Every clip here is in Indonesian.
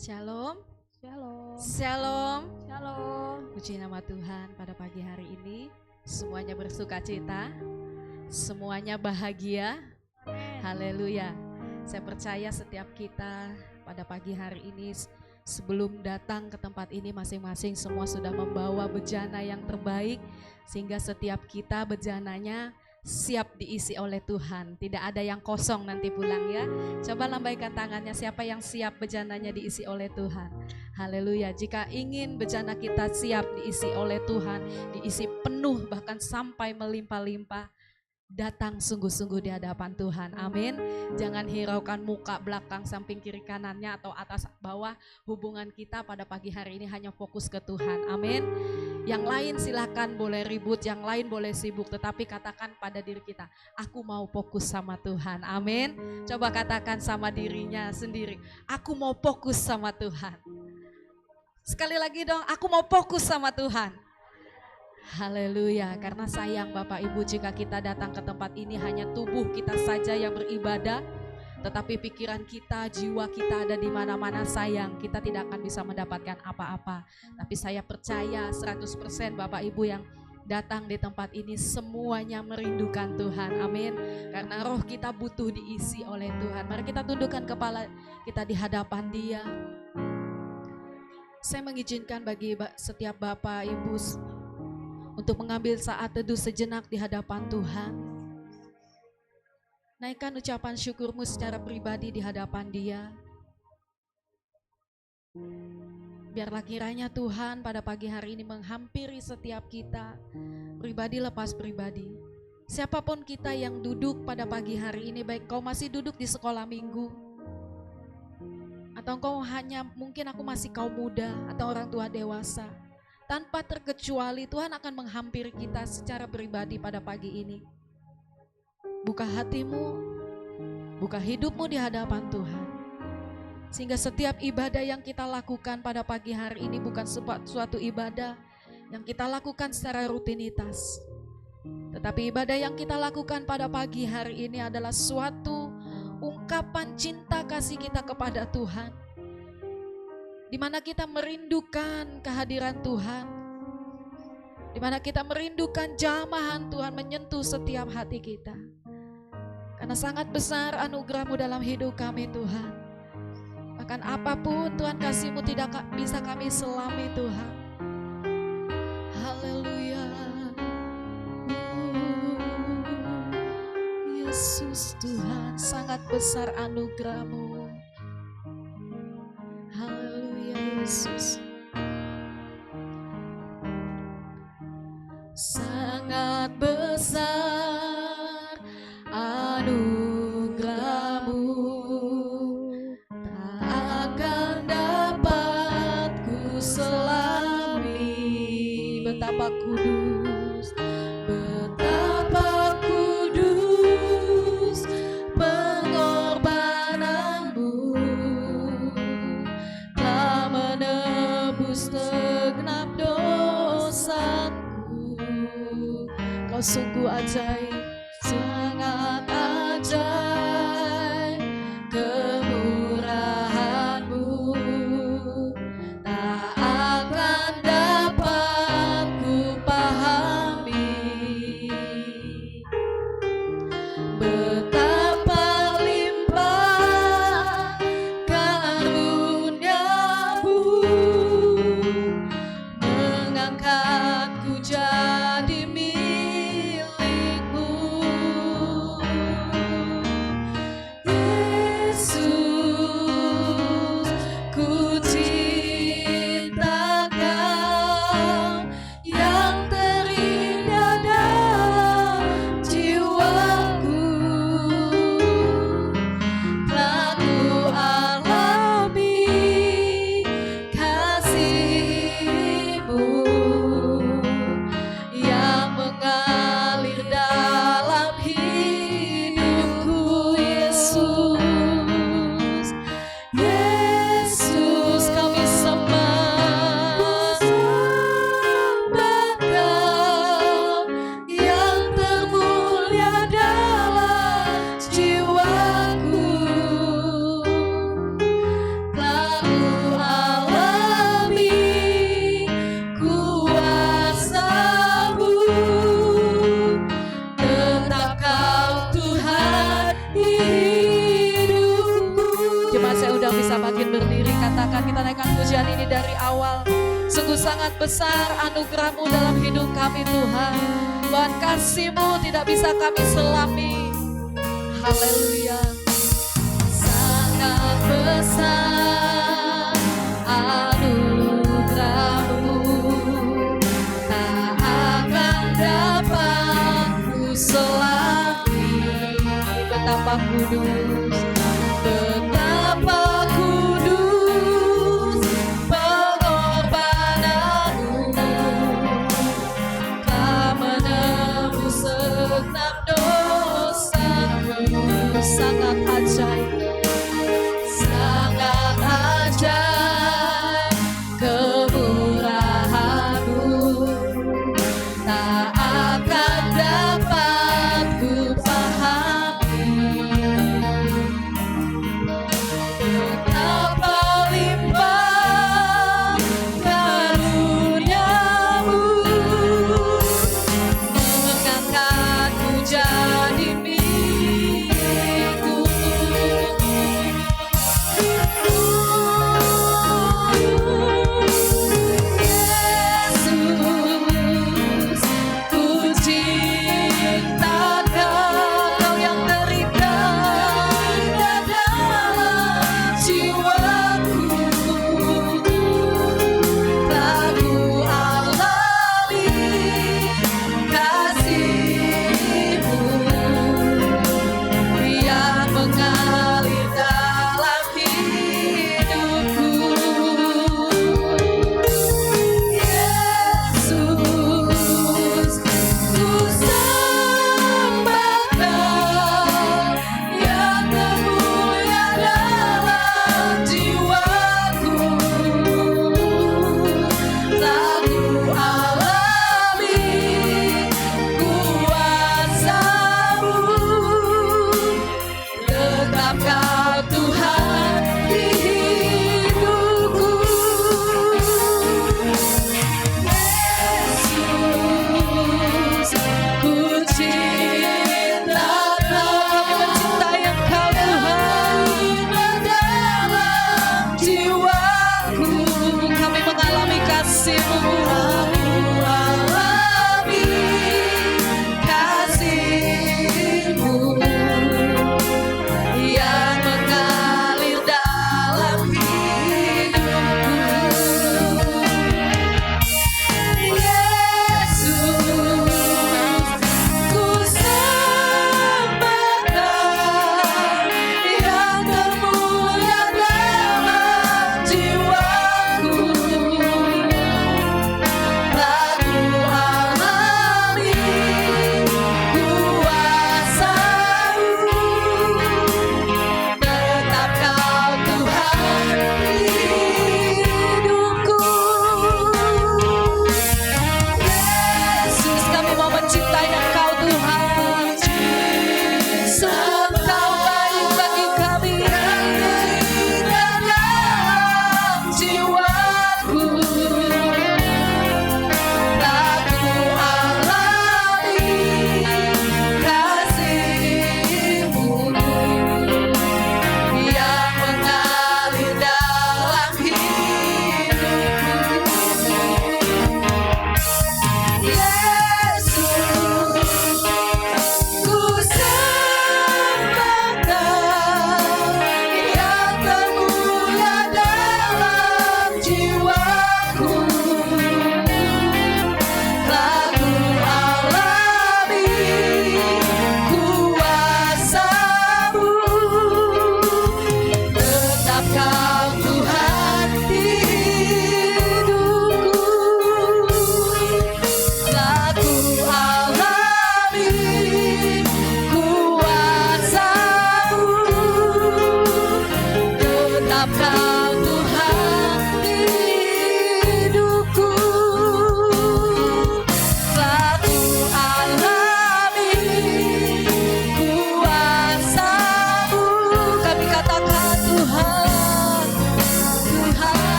Shalom, Shalom. shalom. Shalom. Puji nama Tuhan pada pagi hari ini. Semuanya bersuka cita, semuanya bahagia. Haleluya. Saya percaya setiap kita pada pagi hari ini sebelum datang ke tempat ini masing-masing semua sudah membawa bejana yang terbaik. Sehingga setiap kita bejananya siap diisi oleh Tuhan. Tidak ada yang kosong nanti pulang ya. Coba lambaikan tangannya, siapa yang siap bejananya diisi oleh Tuhan. Haleluya. Jika ingin bejana kita siap diisi oleh Tuhan, diisi penuh bahkan sampai melimpah-limpah, datang sungguh-sungguh di hadapan Tuhan. Amin. Jangan hiraukan muka, belakang, samping, kiri, kanannya atau atas, bawah. Hubungan kita pada pagi hari ini hanya fokus ke Tuhan. Amin. Yang lain silakan boleh ribut, yang lain boleh sibuk, tetapi katakan pada diri kita, aku mau fokus sama Tuhan. Amin. Coba katakan sama dirinya sendiri, aku mau fokus sama Tuhan. Sekali lagi dong, aku mau fokus sama Tuhan. Haleluya, karena sayang Bapak Ibu jika kita datang ke tempat ini hanya tubuh kita saja yang beribadah, tetapi pikiran kita, jiwa kita ada di mana-mana, sayang kita tidak akan bisa mendapatkan apa-apa. Tapi saya percaya 100% Bapak Ibu yang datang di tempat ini semuanya merindukan Tuhan, amin. Karena roh kita butuh diisi oleh Tuhan. Mari kita tundukkan kepala kita di hadapan Dia. Saya mengizinkan bagi setiap Bapak Ibu untuk mengambil saat teduh sejenak di hadapan Tuhan. Naikkan ucapan syukurmu secara pribadi di hadapan Dia. Biarlah kiranya Tuhan pada pagi hari ini menghampiri setiap kita, pribadi lepas pribadi. Siapapun kita yang duduk pada pagi hari ini, baik kau masih duduk di sekolah minggu, atau kau hanya mungkin aku masih kaum muda atau orang tua dewasa, tanpa terkecuali Tuhan akan menghampiri kita secara pribadi pada pagi ini. Buka hatimu, buka hidupmu di hadapan Tuhan. Sehingga setiap ibadah yang kita lakukan pada pagi hari ini bukan suatu ibadah yang kita lakukan secara rutinitas. Tetapi ibadah yang kita lakukan pada pagi hari ini adalah suatu ungkapan cinta kasih kita kepada Tuhan. Di mana kita merindukan kehadiran Tuhan, di mana kita merindukan jamahan Tuhan menyentuh setiap hati kita. Karena sangat besar anugerah-Mu dalam hidup kami Tuhan. Bahkan apapun Tuhan kasih-Mu tidak bisa kami selami Tuhan. Haleluya. Yesus Tuhan, sangat besar anugerah-Mu. Yesus, sangat besar anugerah-Mu, tak akan dapat ku selami. Betapa kudus, betapa kudus pengorbananmu, segenap dosaku. Kau sungguh ajaib, sangat ajaib kemurahan-Mu, tak akan dapat ku pahami betapa limpah karunia-Mu, mengangkatku jadi milik-Mu. Yesus, ku cinta Kau yang terindah dalam jiwaku. nyatakan, kita naikkan pujian ini dari awal. Sungguh sangat besar anugerah-Mu dalam hidup kami Tuhan. Tuhan, kasih-Mu tidak bisa kami selami. Haleluya. Sangat besar anugerah-Mu, tak akan dapat ku selami. Betapa kudus, betapa kudus pengorbananmu, telah menebus segenap dosaku. Sangat ajaib, sangat ajaib kemurahan-Mu, tak akan dapat ku pahami.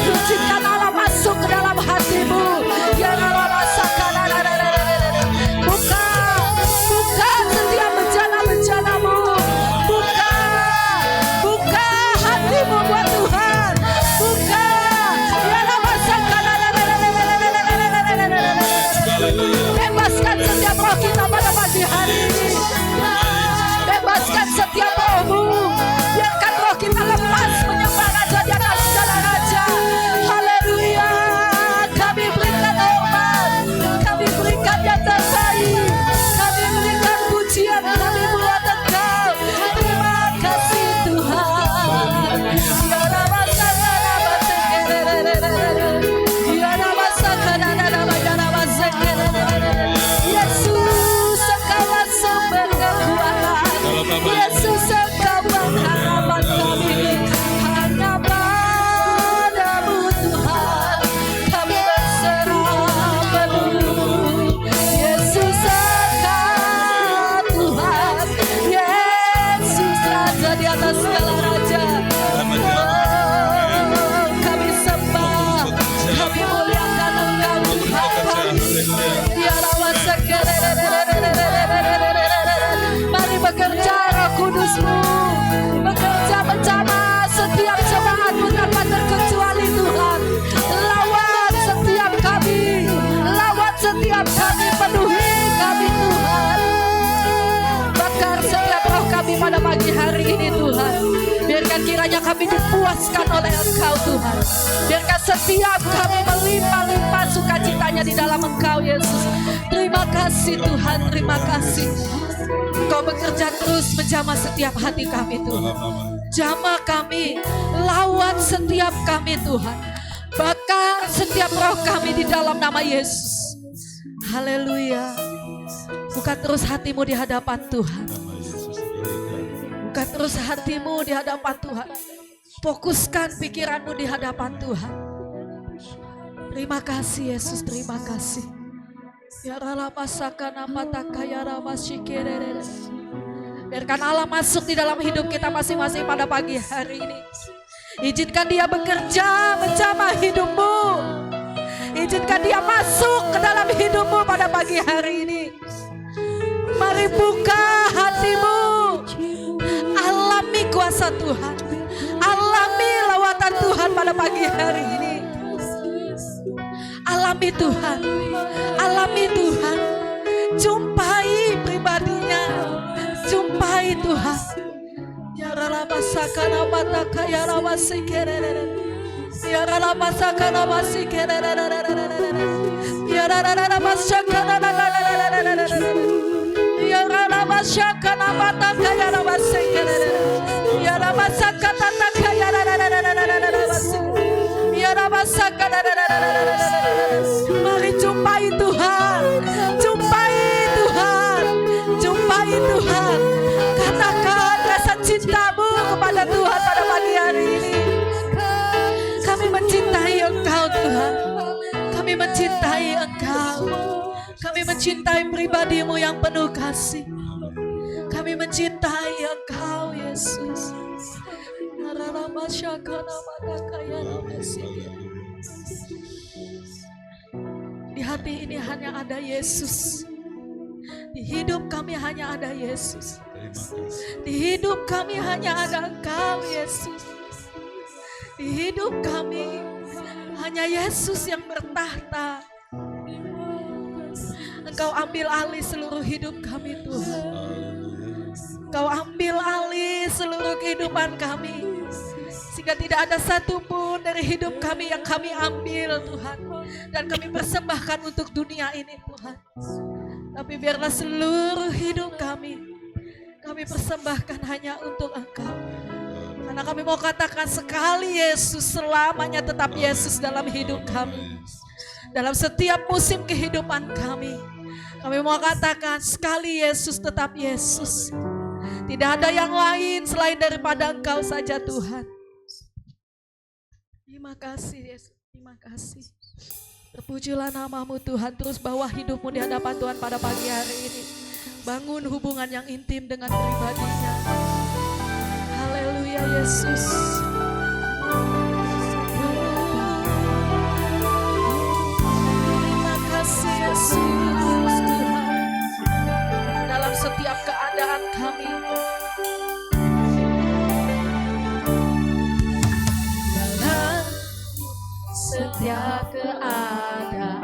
Izinkan Allah masuk ke dalam hatimu. Ya Allah masakan. Buka setiap bencana-bencanamu. Buka hatimu buat Tuhan. Buka. Ya Allah masakan. Bebaskan setiap roh kita pada pagi hari ini. Bebaskan setiap rohmu. Biarkan roh kita lepas menyembah Raja di atas segala raja. Haleluya. Kami berikan hormat. Kami berikan yang terbaik. Kami berikan pujian. Kami buat Engkau. Terima kasih Tuhan. Ya nama Yesus, Engkaulah sumber kekuatan. Yesus, Engkau pengharapan kami. Hanya padamu Tuhan kami berserah penuh. Yesus, Engkau Tuhan. Yesus Raja di atas segala raja. Oh, kami sembah, kami muliakan Engkau Tuhan. Mari bekerja Roh Kudus-Mu, bekerja bersama setiap jemaat-Mu tanpa terkecuali Tuhan. Lawat setiap kami, penuhi kami Tuhan. Bakar setiap roh kami pada pagi hari ini Tuhan. Biarkan kiranya kami dipuaskan oleh Engkau Tuhan. Biarkan setiap kami melimpah-limpah sukacitanya di dalam Engkau Yesus. Terima kasih Tuhan, terima kasih. Engkau bekerja terus menjamah setiap hati kami Tuhan. Jamah kami, lawat setiap kami Tuhan. Bakar setiap roh kami di dalam nama Yesus. Haleluya. Buka terus hatimu di hadapan Tuhan. Buka terus hatimu di hadapan Tuhan. Fokuskan pikiranmu di hadapan Tuhan. Terima kasih Yesus, terima kasih. Ya Allah masakan apa takaya ramasyikerere. Biarkan Allah masuk di dalam hidup kita masing-masing pada pagi hari ini. Izinkan Dia bekerja menjamah hidupmu. Izinkan Dia masuk ke dalam hidupmu pada pagi hari ini. Mari buka hatimu. Alami kuasa Tuhan. Alami lawatan Tuhan pada pagi hari ini. Alami Tuhan. Alami Tuhan. Jumpai pribadinya. Jumpai Tuhan. Ya rala masakana mataka ya rala sikerere. Ya rala masakana masikerere. Ya rala masakana ya rala masakana mataka ya rala sikerere. Ya rala masakana mataka ya rala sikerere. Ya rala masakana. Mari jumpai Tuhan. Jumpai Tuhan. Jumpai Tuhan. Katakan rasa cintamu kepada Tuhan pada pagi hari ini. Kami mencintai Engkau Tuhan. Kami mencintai Engkau. Kami mencintai pribadi-Mu yang penuh kasih. Kami mencintai Engkau Yesus. Di hati ini hanya ada Yesus. Di hidup kami hanya ada Yesus. Di hidup kami hanya ada Engkau Yesus. Di hidup kami hanya Yesus yang bertahta. Engkau ambil alih seluruh hidup kami Tuhan. Engkau ambil alih seluruh kehidupan kami. Sehingga tidak ada satupun dari hidup kami yang kami ambil Tuhan. Dan kami persembahkan untuk dunia ini Tuhan. Tapi biarlah seluruh hidup kami persembahkan hanya untuk Engkau. Karena kami mau katakan sekali Yesus, selamanya tetap Yesus dalam hidup kami. Dalam setiap musim kehidupan kami. Kami mau katakan sekali Yesus tetap Yesus. Tidak ada yang lain selain daripada Engkau saja Tuhan. Terima kasih Yesus, terima kasih. Terpujilah nama-Mu Tuhan. Terus bawa hidupmu di hadapan Tuhan pada pagi hari ini. Bangun hubungan yang intim dengan pribadinya. Haleluya Yesus. keadaan,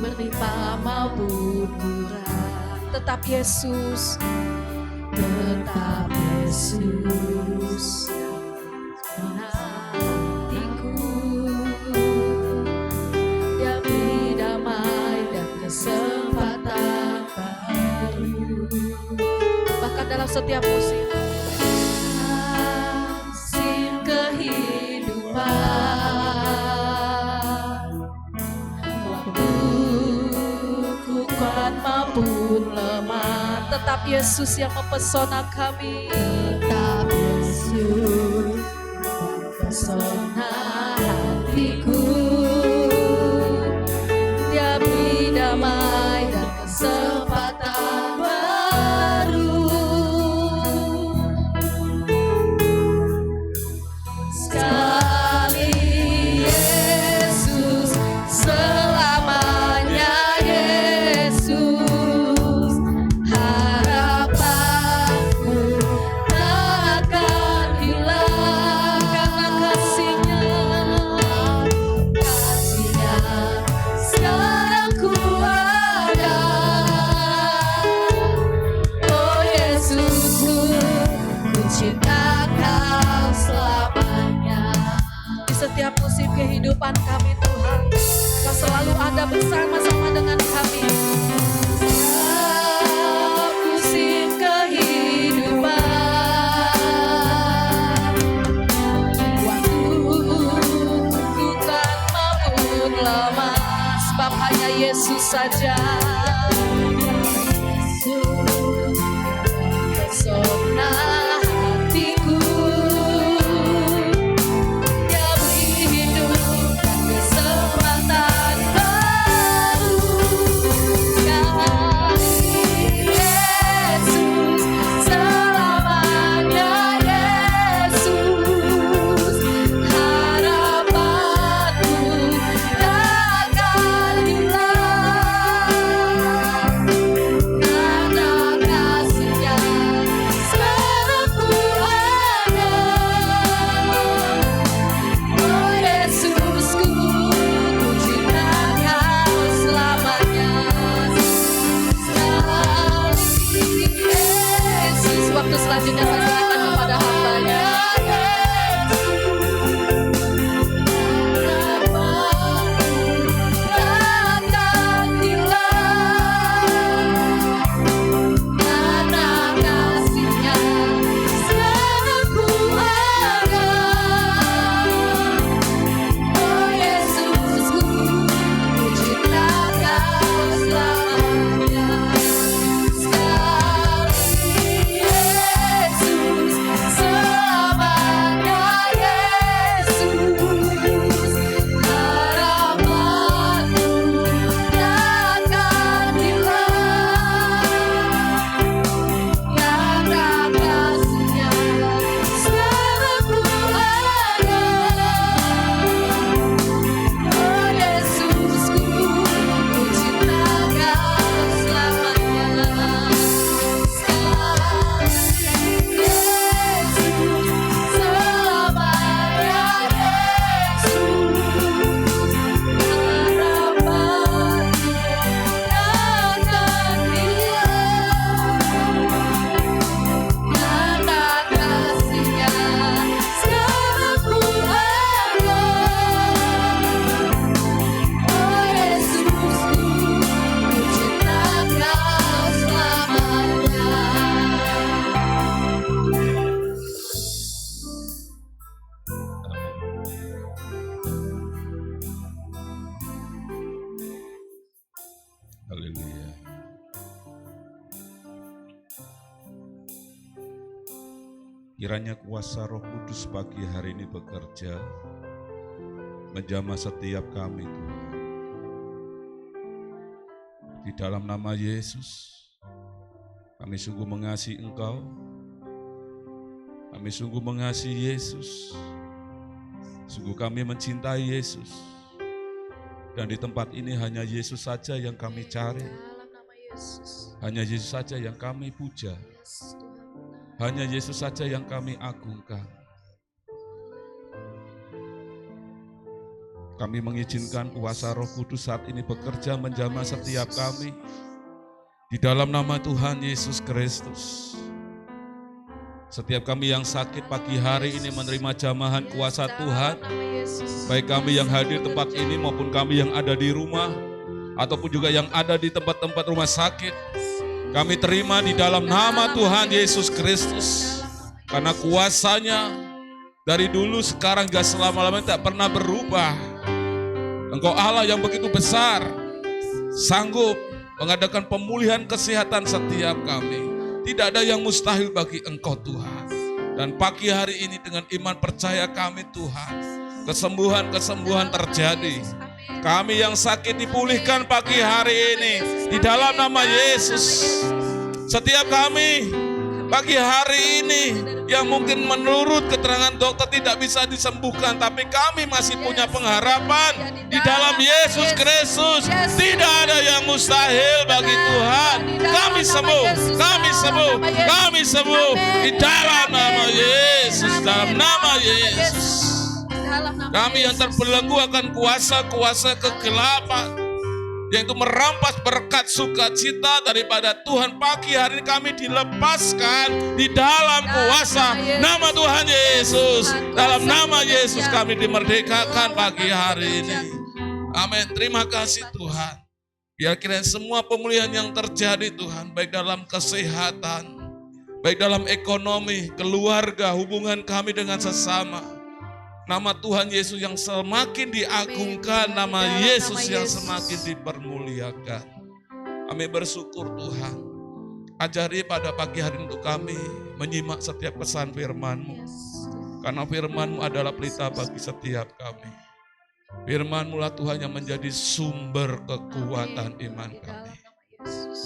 berlimpah maupun kurang, tetap Yesus hatiku, Dia beri damai dan kesempatan baru, bahkan dalam setiap musim kehidupan, waktu ku kuat maupun lemah, tetap Yesus yang mempesona kami, tetap Yesus mempesona hatiku, Dia beri damai dan kesempatan baru, sekali Yesus, selamanya Yesus, harapanku takkan hilang karena kasih-Nya sekarang ku ada. Oh Yesusku, ku cinta Kau selamanya. Di setiap musim kehidupan kami Tuhan, Kau selalu ada bersama-sama dengan kami. Setiap musim kehidupan, waktu kuat maupun lemah, sebab hanya Yesus saja pesona hatiku, Dia beri hidup dan kesempatan baru, sekali Yesus, selamanya Yesus, harapanku takkan hilang karena kasih-Nya sekarang ku ada. Oh Yesusku, ku cinta Kau selamanya. Sekali Yesus, waktu selanjutnya saya serahkan kepada hamba-Nya. Takkan hilang karena kasih-Nya sekarang ku ada. Oh Yesusku, ku cinta Kau selamanya. Sekali Yesus, selamanya Yesus, harapanku takkan hilang karena kasih-Nya sekarang ku ada. Oh Yesusku, ku cinta Kau selamanya. Sekali Yesus, selamanya Yesus, harapanku takkan hilang karena kasih-Nya sekarang ku ada. Oh Yesusku, ku cinta Kau selamanya. Haleluya. Kiranya kuasa Roh Kudus pagi hari ini bekerja menjamah setiap kami Tuhan. Di dalam nama Yesus, kami sungguh mengasihi Engkau. Kami sungguh mengasihi Yesus. Sungguh kami mencintai Yesus. Dan di tempat ini hanya Yesus saja yang kami cari. Dalam nama Yesus. Hanya Yesus saja yang kami puja. Yes, Tuhan benar. Hanya Yesus saja yang kami agungkan. Kami mengizinkan kuasa Roh Kudus saat ini bekerja menjamah setiap kami. Di dalam nama Tuhan Yesus Kristus. Setiap kami yang sakit pagi hari ini menerima jamahan kuasa Tuhan. Baik kami yang hadir tempat ini maupun kami yang ada di rumah. Ataupun juga yang ada di tempat-tempat rumah sakit. Kami terima di dalam nama Tuhan Yesus Kristus. Karena kuasanya dari dulu sekarang gak selama-lamanya tak pernah berubah. Engkau Allah yang begitu besar, sanggup mengadakan pemulihan kesehatan setiap kami. Tidak ada yang mustahil bagi Engkau Tuhan. Dan pagi hari ini dengan iman percaya kami Tuhan, kesembuhan-kesembuhan terjadi. Kami yang sakit dipulihkan pagi hari ini di dalam nama Yesus. Setiap kami pagi hari ini yang mungkin menurut keterangan dokter tidak bisa disembuhkan, tapi kami masih punya pengharapan di dalam Yesus Kristus. Tidak ada yang mustahil bagi Tuhan. Kami sembuh, kami sembuh, kami sembuh di dalam nama Yesus, dalam nama Yesus. Kami yang terbelenggu akan kuasa-kuasa kegelapan, yaitu merampas berkat sukacita daripada Tuhan. Pagi hari ini kami dilepaskan di dalam kuasa nama Tuhan Yesus. Dalam nama Yesus kami dimerdekakan pagi hari ini. Amin. Terima kasih Tuhan. Biar kiranya semua pemulihan yang terjadi Tuhan, baik dalam kesehatan, baik dalam ekonomi, keluarga, hubungan kami dengan sesama. Nama Tuhan Yesus yang semakin diagungkan, nama Yesus yang semakin dipermuliakan. Kami bersyukur Tuhan. Ajari pada pagi hari untuk kami menyimak setiap pesan firman-Mu. Karena firman-Mu adalah pelita bagi setiap kami. Firman-Mu lah Tuhan yang menjadi sumber kekuatan iman kami.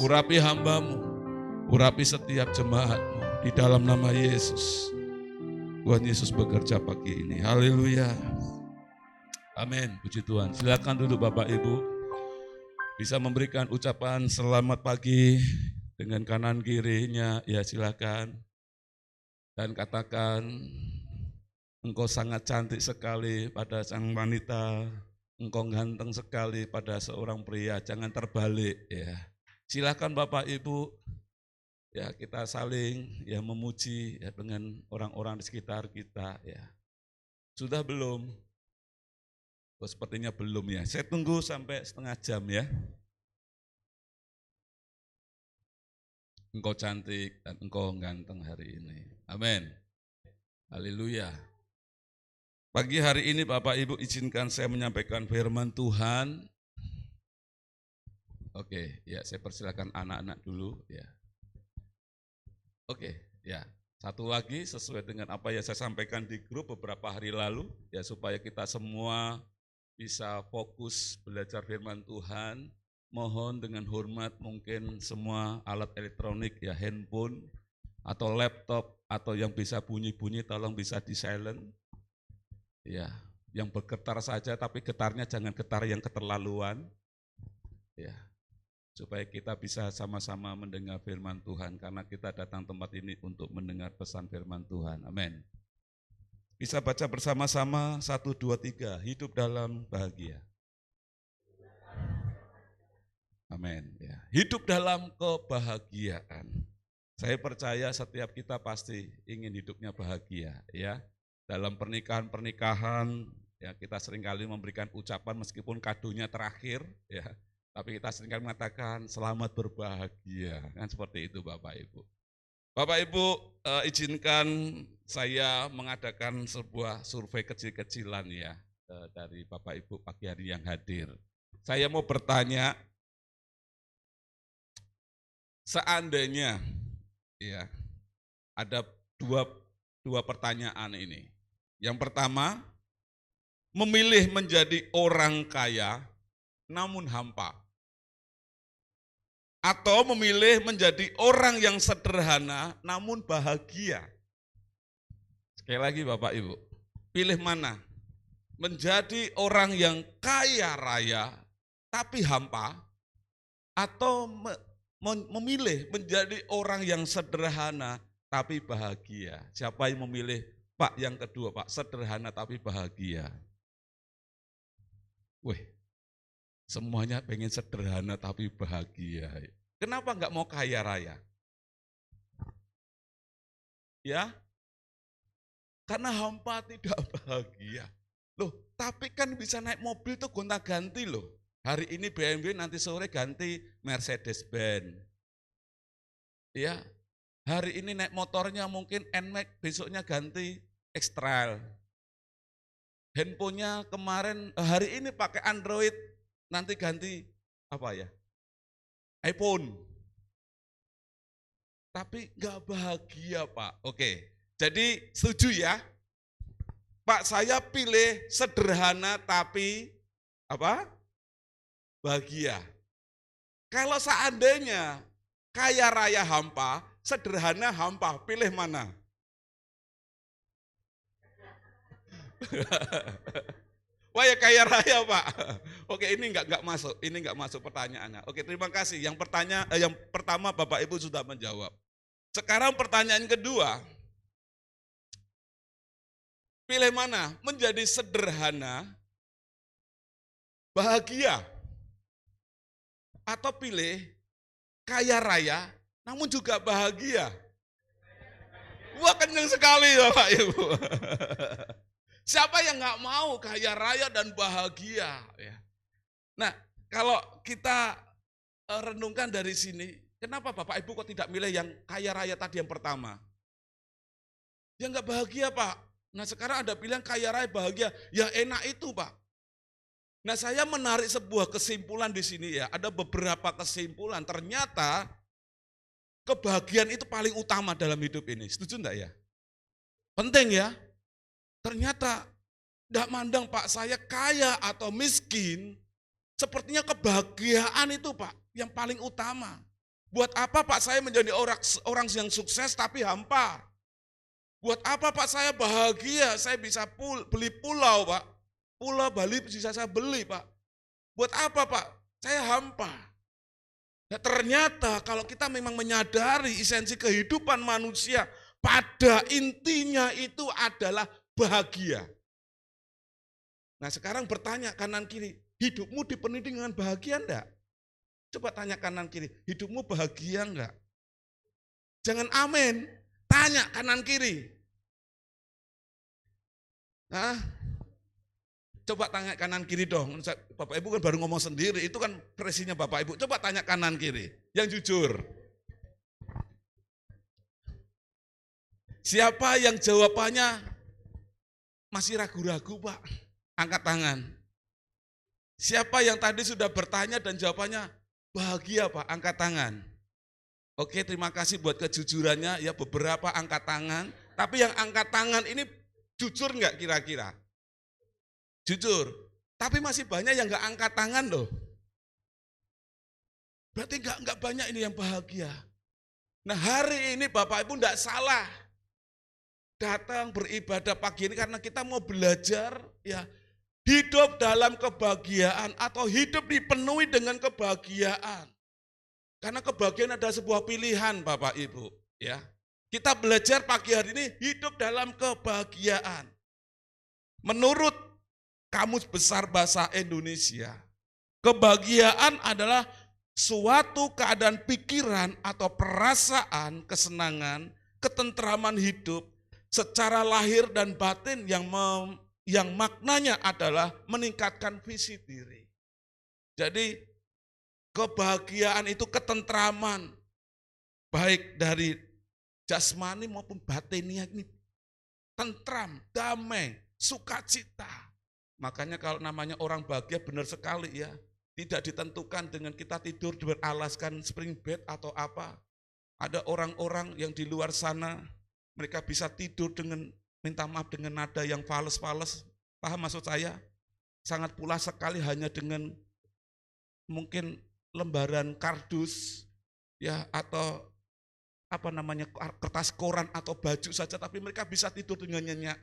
Urapi hamba-Mu, urapi setiap jemaat-Mu di dalam nama Yesus. Tuhan Yesus bekerja pagi ini. Haleluya. Amin. Puji Tuhan. Silakan duduk Bapak Ibu. Bisa memberikan ucapan selamat pagi dengan kanan kirinya. Ya silakan. Dan katakan, engkau sangat cantik sekali pada sang wanita. Engkau ganteng sekali pada seorang pria. Jangan terbalik ya. Silakan Bapak Ibu. Ya kita saling ya memuji ya dengan orang-orang di sekitar kita ya. Sudah belum? Oh, sepertinya belum ya. Saya tunggu sampai setengah jam ya. Engkau cantik dan engkau ganteng hari ini. Amin. Haleluya. Pagi hari ini Bapak Ibu izinkan saya menyampaikan firman Tuhan. Oke, ya saya persilakan anak-anak dulu ya. Oke, ya. Satu lagi sesuai dengan apa yang saya sampaikan di grup beberapa hari lalu, ya supaya kita semua bisa fokus belajar firman Tuhan. Mohon dengan hormat mungkin semua alat elektronik ya, handphone atau laptop atau yang bisa bunyi-bunyi tolong bisa di silent. Ya, yang bergetar saja tapi getarnya jangan getar yang keterlaluan. Ya. Supaya kita bisa sama-sama mendengar firman Tuhan, karena kita datang tempat ini untuk mendengar pesan firman Tuhan. Amin. Bisa baca bersama-sama 1, 2, 3, hidup dalam bahagia. Amin. Ya. Hidup dalam kebahagiaan. Saya percaya setiap kita pasti ingin hidupnya bahagia. Ya. Dalam pernikahan-pernikahan, ya kita seringkali memberikan ucapan meskipun kadonya terakhir, ya. Tapi kita seringkali mengatakan selamat berbahagia, kan seperti itu Bapak Ibu. Bapak Ibu izinkan saya mengadakan sebuah survei kecil-kecilan ya dari Bapak Ibu pagi hari yang hadir. Saya mau bertanya, seandainya ya ada dua pertanyaan ini. Yang pertama, memilih menjadi orang kaya namun hampa. Atau memilih menjadi orang yang sederhana namun bahagia. Sekali lagi Bapak Ibu, pilih mana? Menjadi orang yang kaya raya tapi hampa, atau memilih menjadi orang yang sederhana tapi bahagia. Siapa yang memilih Pak yang kedua Pak, sederhana tapi bahagia? Wih, semuanya pengen sederhana tapi bahagia. Kenapa nggak mau kaya raya? Ya, karena hampa tidak bahagia. Loh, tapi kan bisa naik mobil tuh gonta-ganti loh. Hari ini BMW, nanti sore ganti Mercedes-Benz. Ya, hari ini naik motornya mungkin NMAX, besoknya ganti X-Trail. Handphonenya kemarin, hari ini pakai Android, nanti ganti apa ya? iPhone. Tapi nggak bahagia Pak. Oke, jadi setuju ya? Pak, saya pilih sederhana tapi apa? Bahagia. Kalau seandainya kaya raya hampa, sederhana hampa, pilih mana? Wah ya kaya raya Pak. Oke, ini nggak masuk pertanyaannya. Oke, terima kasih. Yang pertama Bapak Ibu sudah menjawab. Sekarang pertanyaan kedua, pilih mana? Menjadi sederhana, bahagia, atau pilih kaya raya, namun juga bahagia. Wah kenyang sekali Bapak Ibu. Siapa yang nggak mau kaya raya dan bahagia? Ya. Nah, kalau kita renungkan dari sini, kenapa Bapak Ibu kok tidak milih yang kaya raya tadi yang pertama? Ya nggak bahagia Pak. Nah sekarang ada bilang kaya raya bahagia, ya enak itu Pak. Nah saya menarik sebuah kesimpulan di sini ya, ada beberapa kesimpulan. Ternyata kebahagiaan itu paling utama dalam hidup ini. Setuju enggak ya? Penting ya. Ternyata enggak mandang Pak saya kaya atau miskin, sepertinya kebahagiaan itu Pak yang paling utama. Buat apa Pak saya menjadi orang yang sukses tapi hampa? Buat apa Pak saya bahagia, saya bisa beli pulau Pak. Pulau Bali bisa saya beli Pak. Buat apa Pak? Saya hampa. Nah, ternyata kalau kita memang menyadari esensi kehidupan manusia, pada intinya itu adalah bahagia. Nah sekarang bertanya kanan kiri, hidupmu dipenuhi dengan bahagia enggak? Coba tanya kanan kiri, hidupmu bahagia enggak? Jangan amin, tanya kanan kiri. Nah, coba tanya kanan kiri dong. Bapak Ibu kan baru ngomong sendiri, itu kan presinya Bapak Ibu. Coba tanya kanan kiri, yang jujur. Siapa yang jawabannya masih ragu-ragu Pak? Angkat tangan. Siapa yang tadi sudah bertanya dan jawabannya bahagia Pak? Angkat tangan. Oke, terima kasih buat kejujurannya ya, beberapa angkat tangan. Tapi yang angkat tangan ini jujur nggak kira-kira? Jujur. Tapi masih banyak yang nggak angkat tangan loh. Berarti nggak banyak ini yang bahagia. Nah hari ini Bapak Ibu nggak salah datang beribadah pagi ini karena kita mau belajar ya hidup dalam kebahagiaan atau hidup dipenuhi dengan kebahagiaan. Karena kebahagiaan ada sebuah pilihan Bapak Ibu ya. Kita belajar pagi hari ini hidup dalam kebahagiaan. Menurut Kamus Besar Bahasa Indonesia, kebahagiaan adalah suatu keadaan pikiran atau perasaan kesenangan, ketentraman hidup secara lahir dan batin yang maknanya adalah meningkatkan visi diri. Jadi kebahagiaan itu ketentraman baik dari jasmani maupun batinnya ini tentram, damai, sukacita. Makanya kalau namanya orang bahagia benar sekali ya. Tidak ditentukan dengan kita tidur beralaskan spring bed atau apa. Ada orang-orang yang di luar sana, mereka bisa tidur dengan, minta maaf, dengan nada yang fales-fales. Paham maksud saya? Sangat pulas sekali hanya dengan mungkin lembaran kardus ya atau apa namanya kertas koran atau baju saja, tapi mereka bisa tidur dengan nyenyak.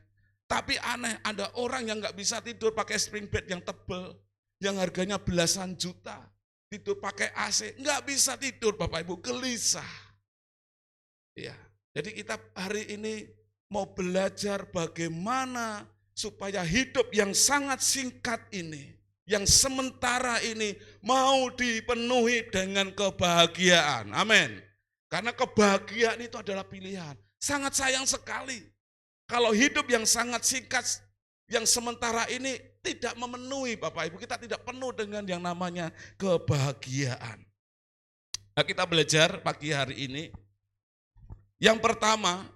Tapi aneh, ada orang yang nggak bisa tidur pakai spring bed yang tebal, yang harganya belasan juta, tidur pakai AC, nggak bisa tidur Bapak Ibu, gelisah. Ya, jadi kita hari ini mau belajar bagaimana supaya hidup yang sangat singkat ini, yang sementara ini mau dipenuhi dengan kebahagiaan. Amin. Karena kebahagiaan itu adalah pilihan. Sangat sayang sekali kalau hidup yang sangat singkat, yang sementara ini tidak memenuhi Bapak Ibu. Kita tidak penuh dengan yang namanya kebahagiaan. Nah, kita belajar pagi hari ini. Yang pertama,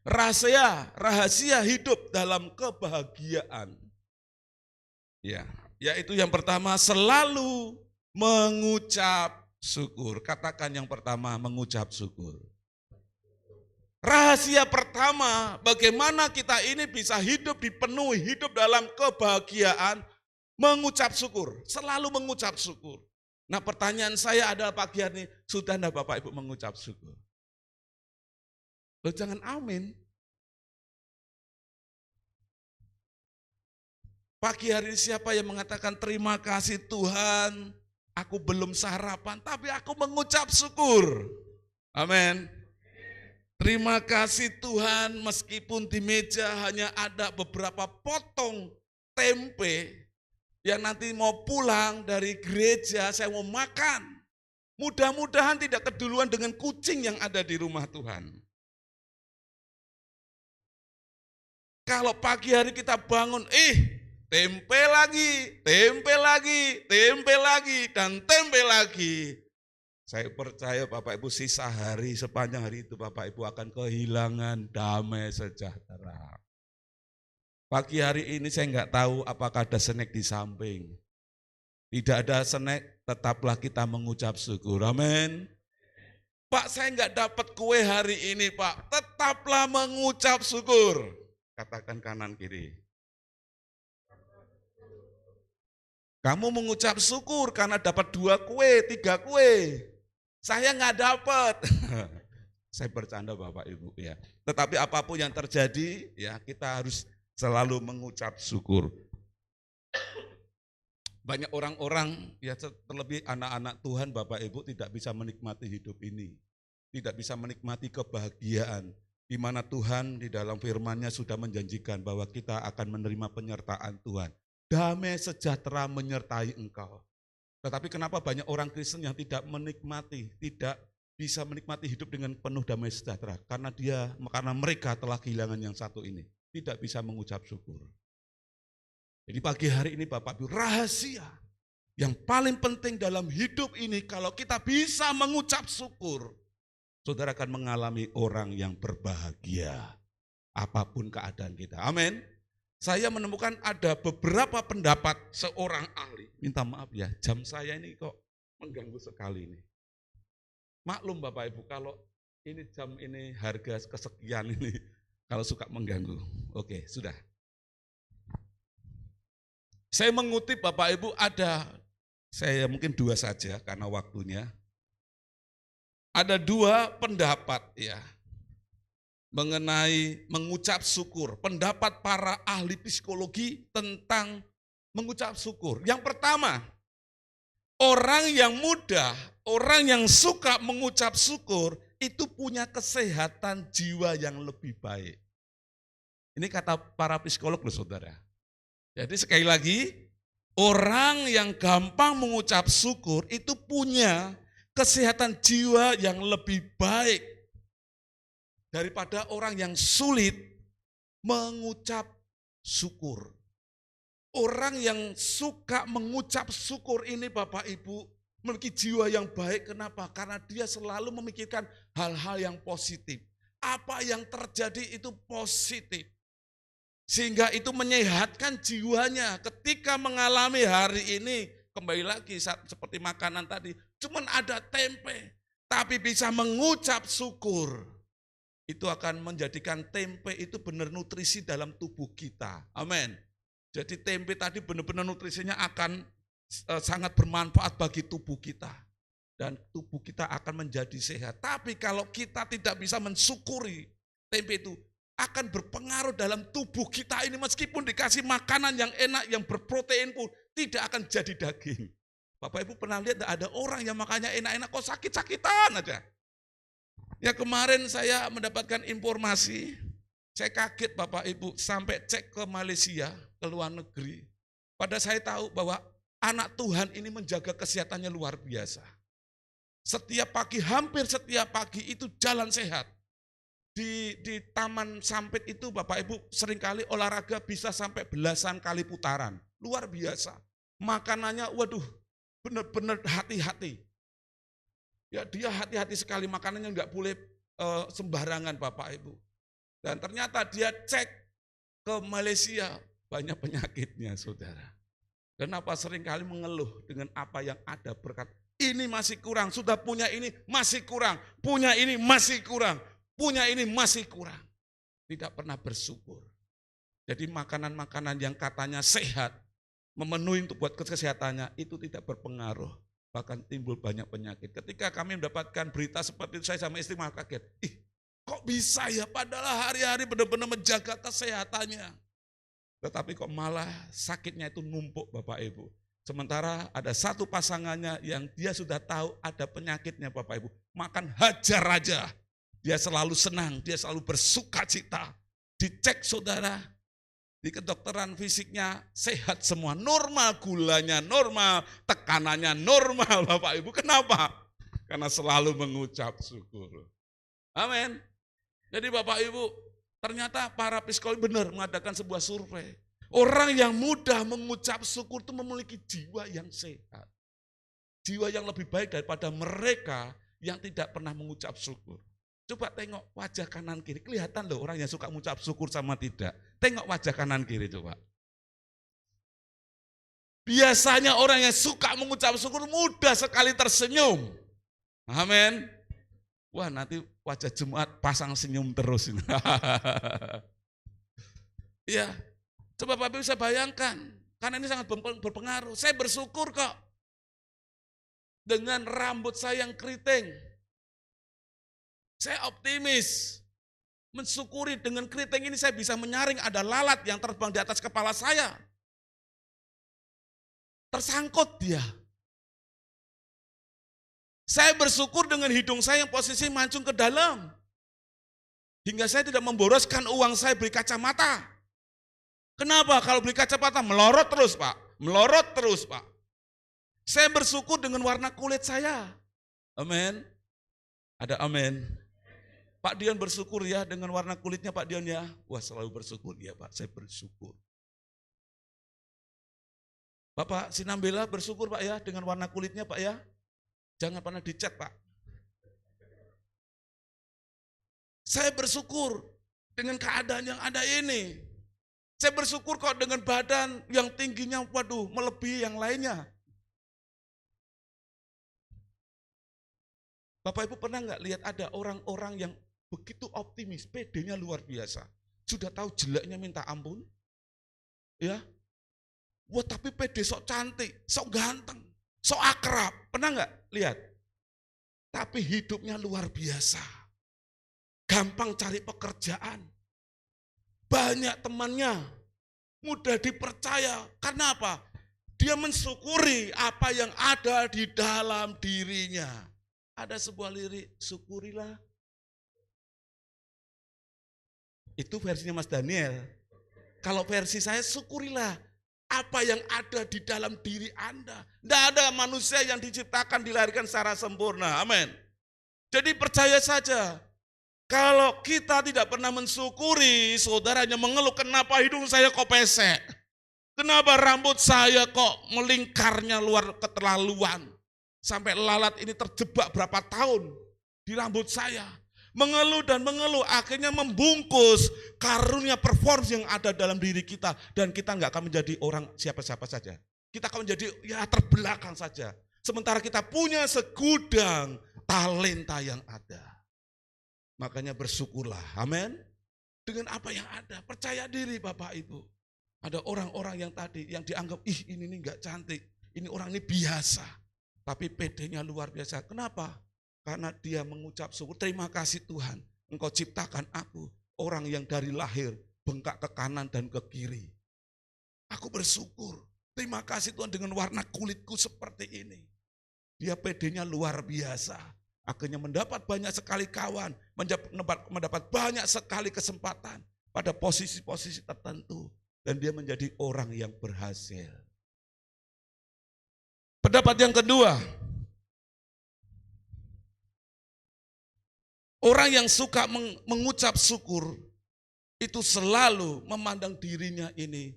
rahasia hidup dalam kebahagiaan. Ya, yaitu yang pertama selalu mengucap syukur. Katakan yang pertama, mengucap syukur. Rahasia pertama bagaimana kita ini bisa hidup dipenuhi, hidup dalam kebahagiaan, mengucap syukur. Selalu mengucap syukur. Nah, pertanyaan saya adalah pagi hari ini, sudah enggak Bapak Ibu mengucap syukur? Loh, jangan amin. Pagi hari ini siapa yang mengatakan terima kasih Tuhan, aku belum sarapan, tapi aku mengucap syukur. Amin. Terima kasih Tuhan, meskipun di meja hanya ada beberapa potong tempe, yang nanti mau pulang dari gereja, saya mau makan. Mudah-mudahan tidak keduluan dengan kucing yang ada di rumah Tuhan. Kalau pagi hari kita bangun, tempe lagi, dan tempe lagi. Saya percaya Bapak Ibu sisa hari, sepanjang hari itu Bapak Ibu akan kehilangan damai sejahtera. Pagi hari ini saya nggak tahu apakah ada snack di samping. Tidak ada snack, tetaplah kita mengucap syukur. Amin. Pak, saya nggak dapat kue hari ini Pak, tetaplah mengucap syukur. Katakan kanan kiri. Kamu mengucap syukur karena dapat 2 kue, 3 kue. Saya nggak dapat. Saya bercanda Bapak Ibu ya. Tetapi apapun yang terjadi ya kita harus selalu mengucap syukur. Banyak orang-orang ya terlebih anak-anak Tuhan Bapak Ibu tidak bisa menikmati hidup ini. Tidak bisa menikmati kebahagiaan. Di mana Tuhan di dalam firman-Nya sudah menjanjikan bahwa kita akan menerima penyertaan Tuhan. Damai sejahtera menyertai engkau. Tetapi kenapa banyak orang Kristen yang tidak menikmati, tidak bisa menikmati hidup dengan penuh damai sejahtera? Karena mereka telah kehilangan yang satu ini, tidak bisa mengucap syukur. Jadi pagi hari ini Bapak Ibu, rahasia yang paling penting dalam hidup ini kalau kita bisa mengucap syukur, saudara akan mengalami orang yang berbahagia apapun keadaan kita. Amin. Saya menemukan ada beberapa pendapat seorang ahli. Minta maaf ya, jam saya ini kok mengganggu sekali ini. Maklum Bapak Ibu kalau ini jam ini harga kesekian ini kalau suka mengganggu. Oke, sudah. Saya mengutip Bapak Ibu saya mungkin 2 saja karena waktunya. Ada 2 pendapat ya mengenai mengucap syukur. Pendapat para ahli psikologi tentang mengucap syukur. Yang pertama, orang yang mudah, orang yang suka mengucap syukur itu punya kesehatan jiwa yang lebih baik. Ini kata para psikolog loh saudara. Jadi sekali lagi, orang yang gampang mengucap syukur itu punya kesehatan jiwa yang lebih baik daripada orang yang sulit mengucap syukur. Orang yang suka mengucap syukur ini Bapak Ibu memiliki jiwa yang baik. Kenapa? Karena dia selalu memikirkan hal-hal yang positif. Apa yang terjadi itu positif. Sehingga itu menyehatkan jiwanya ketika mengalami hari ini. Kembali lagi seperti makanan tadi, cuman ada tempe, tapi bisa mengucap syukur. Itu akan menjadikan tempe itu benar nutrisi dalam tubuh kita. Amin. Jadi tempe tadi benar-benar nutrisinya akan sangat bermanfaat bagi tubuh kita. Dan tubuh kita akan menjadi sehat. Tapi kalau kita tidak bisa mensyukuri tempe itu, akan berpengaruh dalam tubuh kita ini meskipun dikasih makanan yang enak, yang berprotein pun tidak akan jadi daging. Bapak Ibu pernah lihat ada orang yang makannya enak-enak kok sakit-sakitan aja. Ya kemarin saya mendapatkan informasi, saya kaget Bapak Ibu sampai cek ke Malaysia, ke luar negeri. Pada saya tahu bahwa anak Tuhan ini menjaga kesehatannya luar biasa. Setiap pagi, hampir setiap pagi itu jalan sehat. Di Taman Sampit itu Bapak Ibu seringkali olahraga bisa sampai belasan kali putaran. Luar biasa. Makanannya waduh benar-benar hati-hati. Ya dia hati-hati sekali, makanannya nggak boleh sembarangan Bapak Ibu. Dan ternyata dia cek ke Malaysia, banyak penyakitnya saudara. Kenapa seringkali mengeluh dengan apa yang ada, berkata, ini masih kurang, sudah punya ini masih kurang, punya ini masih kurang. Punya ini masih kurang. Tidak pernah bersyukur. Jadi makanan-makanan yang katanya sehat, memenuhi untuk buat kesehatannya, itu tidak berpengaruh. Bahkan timbul banyak penyakit. Ketika kami mendapatkan berita seperti itu, saya sama istri malah kaget. Kok bisa ya, padahal hari-hari benar-benar menjaga kesehatannya. Tetapi kok malah sakitnya itu numpuk Bapak Ibu. Sementara ada satu pasangannya yang dia sudah tahu ada penyakitnya Bapak Ibu. Makan hajar aja. Dia selalu senang, dia selalu bersuka cita. Dicek saudara, di kedokteran fisiknya sehat semua. Normal gulanya, normal tekanannya, normal Bapak Ibu. Kenapa? Karena selalu mengucap syukur. Amin. Jadi Bapak Ibu, ternyata para psikolog benar mengadakan sebuah survei. Orang yang mudah mengucap syukur itu memiliki jiwa yang sehat. Jiwa yang lebih baik daripada mereka yang tidak pernah mengucap syukur. Coba tengok wajah kanan kiri, kelihatan loh orang yang suka mengucap syukur sama tidak. Tengok wajah kanan kiri coba. Biasanya orang yang suka mengucap syukur mudah sekali tersenyum. Amin. Wah nanti wajah Jumat pasang senyum terus. Ya, coba Bapak bisa bayangkan, karena ini sangat berpengaruh. Saya bersyukur kok dengan rambut saya yang keriting. Saya optimis, mensyukuri dengan keriting ini saya bisa menyaring ada lalat yang terbang di atas kepala saya. Tersangkut dia. Saya bersyukur dengan hidung saya yang posisi mancung ke dalam. Hingga saya tidak memboroskan uang saya beli kacamata. Kenapa? Kalau beli kacamata melorot terus Pak. Melorot terus Pak. Saya bersyukur dengan warna kulit saya. Amin. Ada amin. Pak Dion bersyukur ya dengan warna kulitnya Pak Dion ya. Wah selalu bersyukur ya Pak, saya bersyukur. Bapak Sinambela bersyukur Pak ya dengan warna kulitnya Pak ya. Jangan pernah dicat Pak. Saya bersyukur dengan keadaan yang ada ini. Saya bersyukur kok dengan badan yang tingginya waduh melebihi yang lainnya. Bapak Ibu pernah nggak lihat ada orang-orang yang begitu optimis, pedenya luar biasa. Sudah tahu jeleknya minta ampun. Ya. Wah tapi pede sok cantik, sok ganteng, sok akrab. Pernah nggak lihat? Tapi hidupnya luar biasa. Gampang cari pekerjaan. Banyak temannya. Mudah dipercaya. Karena apa? Dia mensyukuri apa yang ada di dalam dirinya. Ada sebuah lirik, syukurilah. Itu versinya Mas Daniel. Kalau versi saya, syukurilah apa yang ada di dalam diri Anda. Tidak ada manusia yang diciptakan dilahirkan secara sempurna. Amin. Jadi percaya saja. Kalau kita tidak pernah mensyukuri, saudaranya mengeluh, kenapa hidung saya kok pesek? Kenapa rambut saya kok melingkarnya luar keterlaluan? Sampai lalat ini terjebak berapa tahun di rambut saya. Mengeluh dan mengeluh, akhirnya membungkus karunia performance yang ada dalam diri kita. Dan kita nggak akan menjadi orang siapa-siapa saja. Kita akan menjadi ya terbelakang saja. Sementara kita punya segudang talenta yang ada. Makanya bersyukurlah, amin. Dengan apa yang ada, percaya diri Bapak Ibu. Ada orang-orang yang tadi, yang dianggap, ini nggak cantik, ini orang ini biasa. Tapi pedenya luar biasa. Kenapa? Karena dia mengucap syukur, terima kasih Tuhan, Engkau ciptakan aku, orang yang dari lahir bengkak ke kanan dan ke kiri. Aku bersyukur, terima kasih Tuhan dengan warna kulitku seperti ini. Dia pedenya luar biasa, akhirnya mendapat banyak sekali kawan, mendapat banyak sekali kesempatan pada posisi-posisi tertentu. dan dia menjadi orang yang berhasil. Pendapat yang kedua, orang yang suka mengucap syukur itu selalu memandang dirinya ini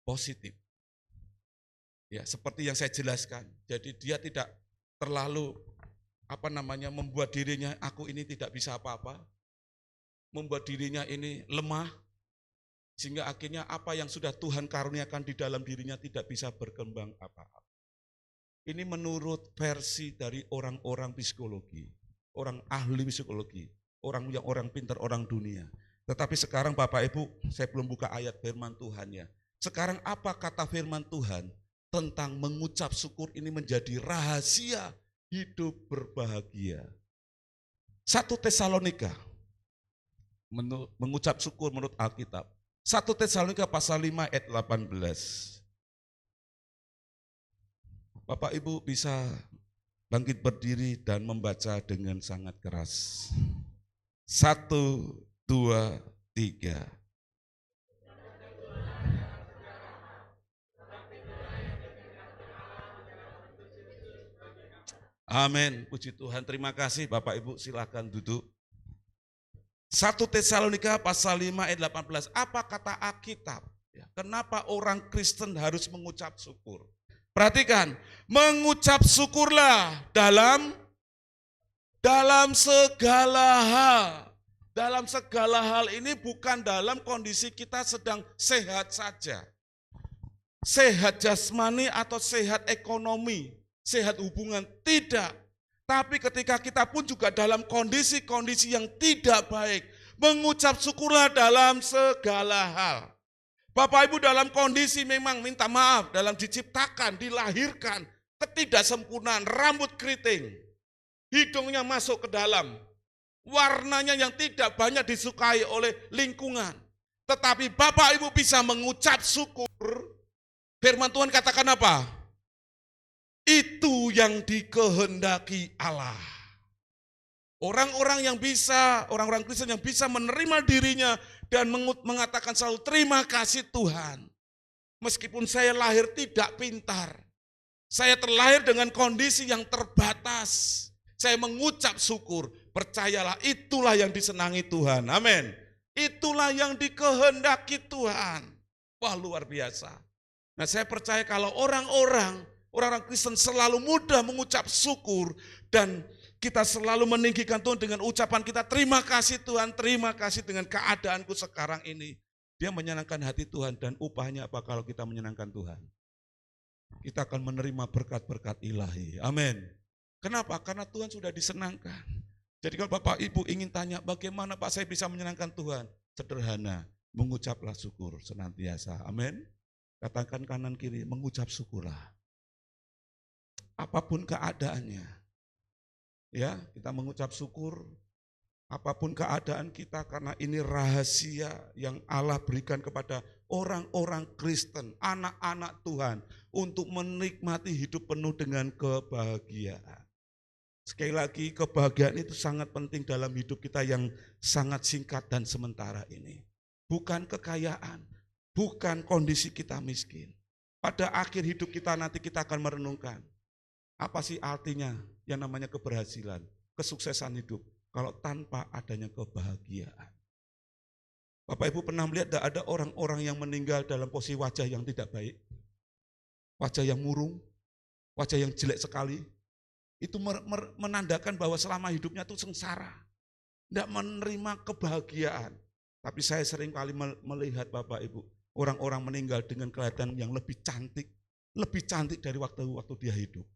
positif. Ya, seperti yang saya jelaskan. Jadi dia tidak terlalu membuat dirinya aku ini tidak bisa apa-apa. Membuat dirinya ini lemah sehingga akhirnya apa yang sudah Tuhan karuniakan di dalam dirinya tidak bisa berkembang apa-apa. Ini menurut versi dari orang-orang psikologi, orang ahli psikologi, orang pintar, orang dunia. Tetapi sekarang Bapak Ibu, saya belum buka ayat firman Tuhan ya. Sekarang apa kata firman Tuhan tentang mengucap syukur ini menjadi rahasia hidup berbahagia. 1 Tesalonika, mengucap syukur menurut Alkitab. 1 Tesalonika pasal 5 ayat 18. Bapak Ibu bisa bangkit berdiri dan membaca dengan sangat keras. 1, 2, 3. Amin, puji Tuhan, terima kasih Bapak Ibu, silakan duduk. 1 Tesalonika pasal 5 ayat 18, apa kata Alkitab? Kenapa orang Kristen harus mengucap syukur? Perhatikan, mengucap syukurlah dalam segala hal. Dalam segala hal ini bukan dalam kondisi kita sedang sehat saja. Sehat jasmani atau sehat ekonomi, sehat hubungan, tidak. Tapi ketika kita pun juga dalam kondisi-kondisi yang tidak baik, mengucap syukurlah dalam segala hal. Bapak Ibu dalam kondisi memang minta maaf, dalam diciptakan, dilahirkan, ketidaksempurnaan, rambut keriting, hidungnya masuk ke dalam, warnanya yang tidak banyak disukai oleh lingkungan. Tetapi Bapak Ibu bisa mengucap syukur, firman Tuhan katakan apa? Itu yang dikehendaki Allah. Orang-orang Kristen yang bisa menerima dirinya dan mengatakan selalu terima kasih Tuhan. Meskipun saya lahir tidak pintar, saya terlahir dengan kondisi yang terbatas, saya mengucap syukur, percayalah itulah yang disenangi Tuhan, amin. Itulah yang dikehendaki Tuhan. Wah, luar biasa. Nah, saya percaya kalau orang-orang Kristen selalu mudah mengucap syukur dan kita selalu meninggikan Tuhan dengan ucapan kita, terima kasih Tuhan, terima kasih dengan keadaanku sekarang ini. Dia menyenangkan hati Tuhan dan upahnya apa kalau kita menyenangkan Tuhan? Kita akan menerima berkat-berkat ilahi. Amin. Kenapa? Karena Tuhan sudah disenangkan. Jadi kalau Bapak Ibu ingin tanya bagaimana Pak saya bisa menyenangkan Tuhan? Sederhana, mengucaplah syukur senantiasa. Amin. Katakan kanan kiri, mengucap syukurlah. Apapun keadaannya. Ya, kita mengucap syukur apapun keadaan kita karena ini rahasia yang Allah berikan kepada orang-orang Kristen, anak-anak Tuhan untuk menikmati hidup penuh dengan kebahagiaan. Sekali lagi, kebahagiaan itu sangat penting dalam hidup kita yang sangat singkat dan sementara ini. Bukan kekayaan, bukan kondisi kita miskin. Pada akhir hidup kita nanti kita akan merenungkan, apa sih artinya yang namanya keberhasilan, kesuksesan hidup, kalau tanpa adanya kebahagiaan. Bapak Ibu pernah melihat ada orang-orang yang meninggal dalam posisi wajah yang tidak baik, wajah yang murung, wajah yang jelek sekali, itu menandakan bahwa selama hidupnya itu sengsara, tidak menerima kebahagiaan. Tapi saya sering kali melihat Bapak Ibu, orang-orang meninggal dengan kelihatan yang lebih cantik dari waktu dia hidup.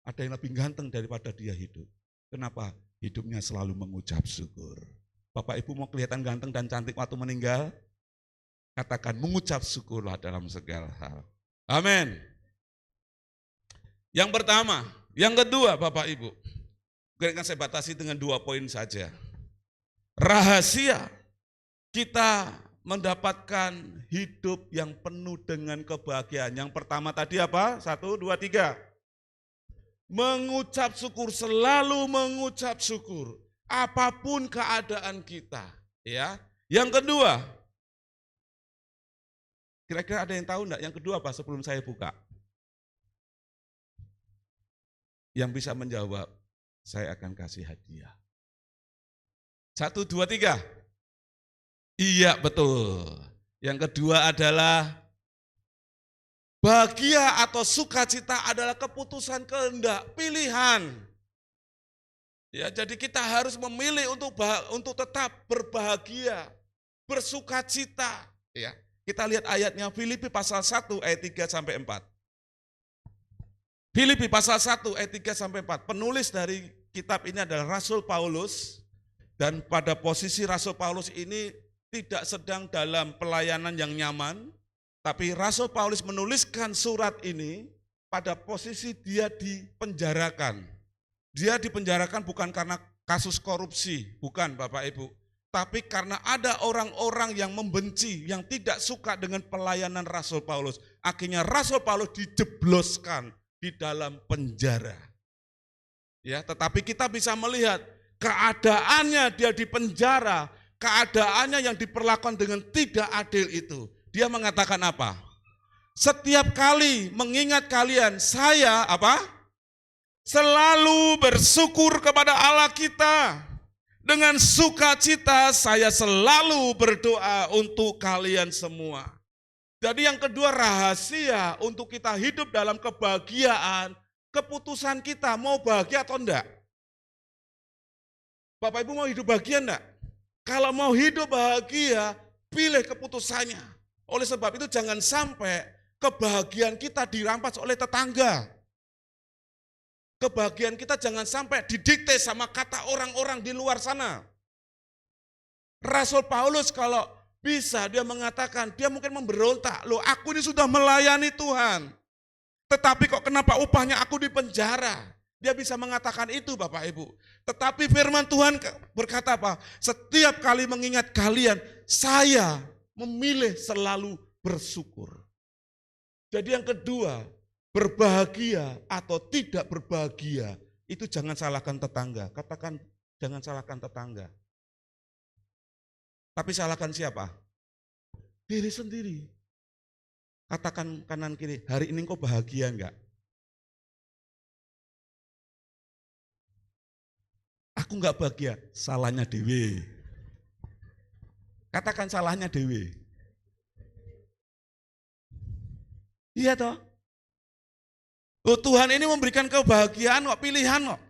Ada yang lebih ganteng daripada dia hidup. Kenapa? Hidupnya selalu mengucap syukur. Bapak Ibu mau kelihatan ganteng dan cantik waktu meninggal? Katakan mengucap syukurlah dalam segala hal. Amin. Yang pertama, yang kedua Bapak Ibu. Mungkin saya batasi dengan 2 poin saja. Rahasia kita mendapatkan hidup yang penuh dengan kebahagiaan. Yang pertama tadi apa? 1, 2, 3. Mengucap syukur, selalu mengucap syukur. Apapun keadaan kita. Ya. Yang kedua, Kira-kira ada yang tahu enggak yang kedua apa sebelum saya buka? Yang bisa menjawab, saya akan kasih hadiah. 1, 2, 3. Iya, betul. Yang kedua adalah bahagia atau sukacita adalah keputusan kehendak, pilihan. Ya, jadi kita harus memilih untuk tetap berbahagia, bersukacita. Ya, kita lihat ayatnya Filipi pasal 1 ayat 3 sampai 4. Filipi pasal 1 ayat 3 sampai 4. Penulis dari kitab ini adalah Rasul Paulus, dan pada posisi Rasul Paulus ini tidak sedang dalam pelayanan yang nyaman, tapi Rasul Paulus menuliskan surat ini pada posisi dia dipenjarakan. Dia dipenjarakan bukan karena kasus korupsi, bukan Bapak Ibu, tapi karena ada orang-orang yang membenci, yang tidak suka dengan pelayanan Rasul Paulus. Akhirnya Rasul Paulus dijebloskan di dalam penjara. Ya, tetapi kita bisa melihat keadaannya dia di penjara, keadaannya yang diperlakukan dengan tidak adil itu. Dia mengatakan apa? Setiap kali mengingat kalian, saya apa? Selalu bersyukur kepada Allah kita. Dengan sukacita saya selalu berdoa untuk kalian semua. Jadi yang kedua, rahasia untuk kita hidup dalam kebahagiaan, keputusan kita mau bahagia atau enggak. Bapak Ibu mau hidup bahagia enggak? Kalau mau hidup bahagia, pilih keputusannya. Oleh sebab itu jangan sampai kebahagiaan kita dirampas oleh tetangga. Kebahagiaan kita jangan sampai didikte sama kata orang-orang di luar sana. Rasul Paulus kalau bisa dia mengatakan, dia mungkin memberontak, loh aku ini sudah melayani Tuhan, tetapi kok kenapa upahnya aku di penjara? Dia bisa mengatakan itu Bapak Ibu. Tetapi firman Tuhan berkata apa? Setiap kali mengingat kalian, saya memilih selalu bersyukur. Jadi yang kedua, berbahagia atau tidak berbahagia, itu jangan salahkan tetangga. Katakan jangan salahkan tetangga. Tapi salahkan siapa? Diri sendiri. Katakan kanan kiri, hari ini kau bahagia enggak? Aku enggak bahagia, salahnya dewe. Katakan salahnya dewe. Iya toh? Oh, Tuhan ini memberikan kebahagiaan kok, pilihan kok.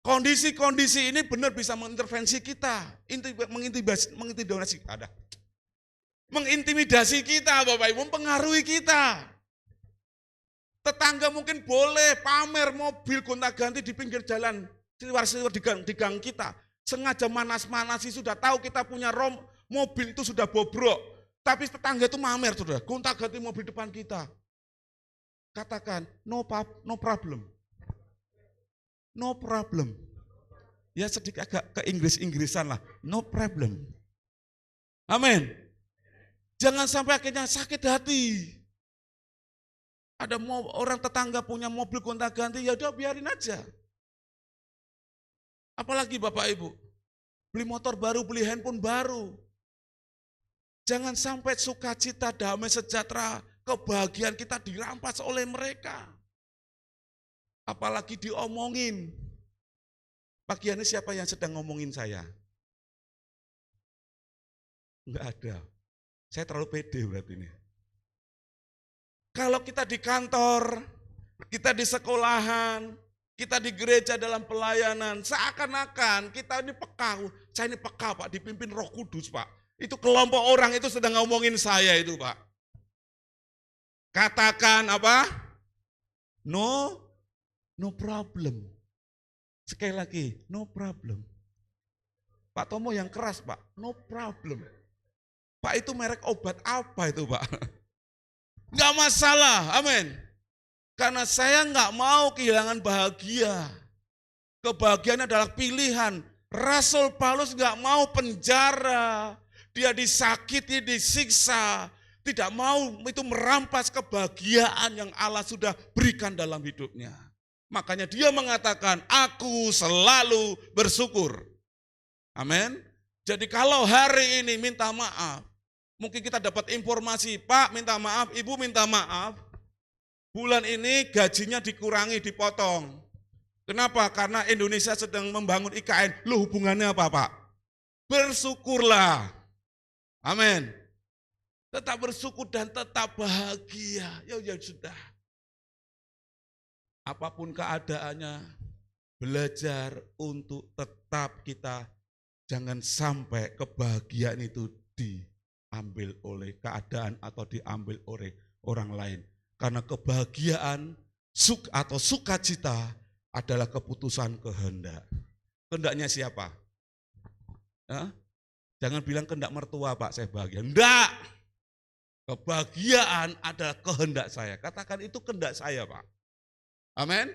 Kondisi-kondisi ini benar bisa mengintervensi kita, mengintimidasi kita, Bapak Ibu, mempengaruhi kita. Tetangga mungkin boleh pamer mobil gonta-ganti di pinggir jalan, seliwar-seliwar di gang kita. Sengaja manas-manasi, sudah tahu kita punya mobil itu sudah bobrok. Tapi tetangga itu mamer, sudah gonta-ganti mobil depan kita. Katakan, no problem. No problem. Ya sedikit agak ke Inggris-Inggrisan lah. No problem. Amin. Jangan sampai akhirnya sakit hati. Ada orang tetangga punya mobil gonta-ganti, ya udah biarin aja. Apalagi Bapak Ibu, beli motor baru, beli handphone baru. Jangan sampai sukacita, damai sejahtera, kebahagiaan kita dirampas oleh mereka. Apalagi diomongin. Pagi ini siapa yang sedang ngomongin saya? Enggak ada. Saya terlalu pede berarti ini. Kalau kita di kantor, kita di sekolahan, kita di gereja dalam pelayanan, seakan-akan kita ini peka. Saya ini peka Pak, dipimpin Roh Kudus Pak. Itu kelompok orang itu sedang ngomongin saya itu Pak. Katakan apa? No problem. Sekali lagi, no problem. Pak Tomo yang keras Pak, no problem. Pak itu merek obat apa itu Pak? Enggak masalah, amin. Karena saya enggak mau kehilangan bahagia. Kebahagiaan adalah pilihan. Rasul Paulus enggak mau penjara. Dia disakiti, disiksa. Tidak mau itu merampas kebahagiaan yang Allah sudah berikan dalam hidupnya. Makanya dia mengatakan, aku selalu bersyukur. Amin. Jadi kalau hari ini minta maaf, Mungkin kita dapat informasi, Pak minta maaf, Ibu minta maaf, bulan ini gajinya dikurangi, dipotong. Kenapa? Karena Indonesia sedang membangun IKN. Loh, hubungannya apa, Pak? Bersyukurlah. Amin. Tetap bersyukur dan tetap bahagia. Ya sudah. Apapun keadaannya, belajar untuk tetap kita jangan sampai kebahagiaan itu diambil oleh keadaan atau diambil oleh orang lain. Karena kebahagiaan atau sukacita adalah keputusan kehendak. Kehendaknya siapa? Hah? Jangan bilang kehendak mertua, Pak, saya bahagia. Enggak. Kebahagiaan adalah kehendak saya. Katakan itu kehendak saya, Pak. Amin.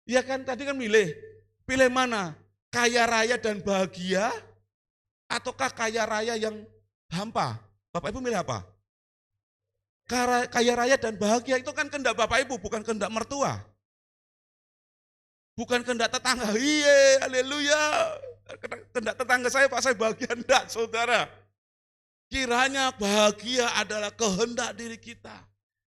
Iya kan, tadi kan milih. Pilih mana? Kaya raya dan bahagia ataukah kaya raya yang hampa? Bapak Ibu milih apa? Kaya raya dan bahagia itu kan kehendak Bapak Ibu, bukan kehendak mertua. Bukan kehendak tetangga. Iya, haleluya. Kehendak tetangga saya, Pak, saya bahagia. Enggak, saudara. Kiranya bahagia adalah kehendak diri kita.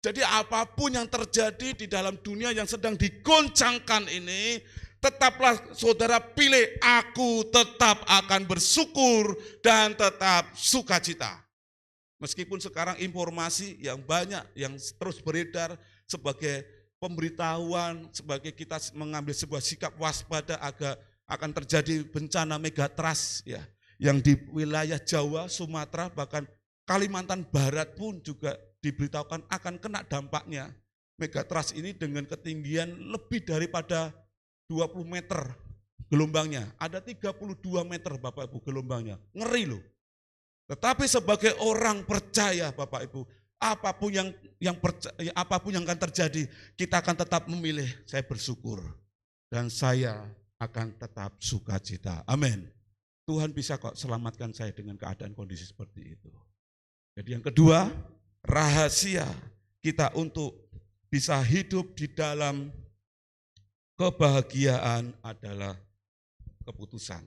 Jadi apapun yang terjadi di dalam dunia yang sedang digoncangkan ini, tetaplah saudara pilih, aku tetap akan bersyukur dan tetap sukacita. Meskipun sekarang informasi yang banyak yang terus beredar sebagai pemberitahuan, sebagai kita mengambil sebuah sikap waspada akan terjadi bencana megatrust ya, yang di wilayah Jawa, Sumatera, bahkan Kalimantan Barat pun juga diberitahukan akan kena dampaknya. Megatrust ini dengan ketinggian lebih daripada 20 meter gelombangnya. Ada 32 meter Bapak Ibu gelombangnya. Ngeri loh. Tetapi sebagai orang percaya Bapak Ibu, apapun yang akan terjadi, kita akan tetap memilih saya bersyukur dan saya akan tetap sukacita. Amin. Tuhan bisa kok selamatkan saya dengan keadaan kondisi seperti itu. Jadi yang kedua, rahasia kita untuk bisa hidup di dalam kebahagiaan adalah keputusan.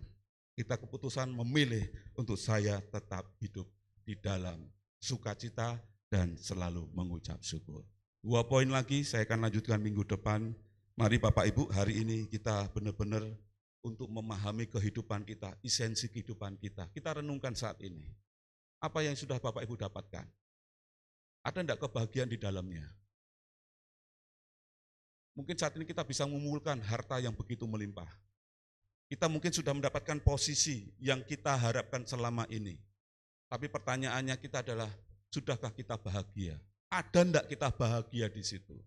Kita keputusan memilih untuk saya tetap hidup di dalam sukacita dan selalu mengucap syukur. 2 poin lagi saya akan lanjutkan minggu depan. Mari Bapak Ibu, hari ini kita benar-benar untuk memahami kehidupan kita, esensi kehidupan kita. Kita renungkan saat ini. Apa yang sudah Bapak Ibu dapatkan? Ada enggak kebahagiaan di dalamnya? Mungkin saat ini kita bisa mengumpulkan harta yang begitu melimpah. Kita mungkin sudah mendapatkan posisi yang kita harapkan selama ini. Tapi pertanyaannya kita adalah, sudahkah kita bahagia? Ada enggak kita bahagia di situ?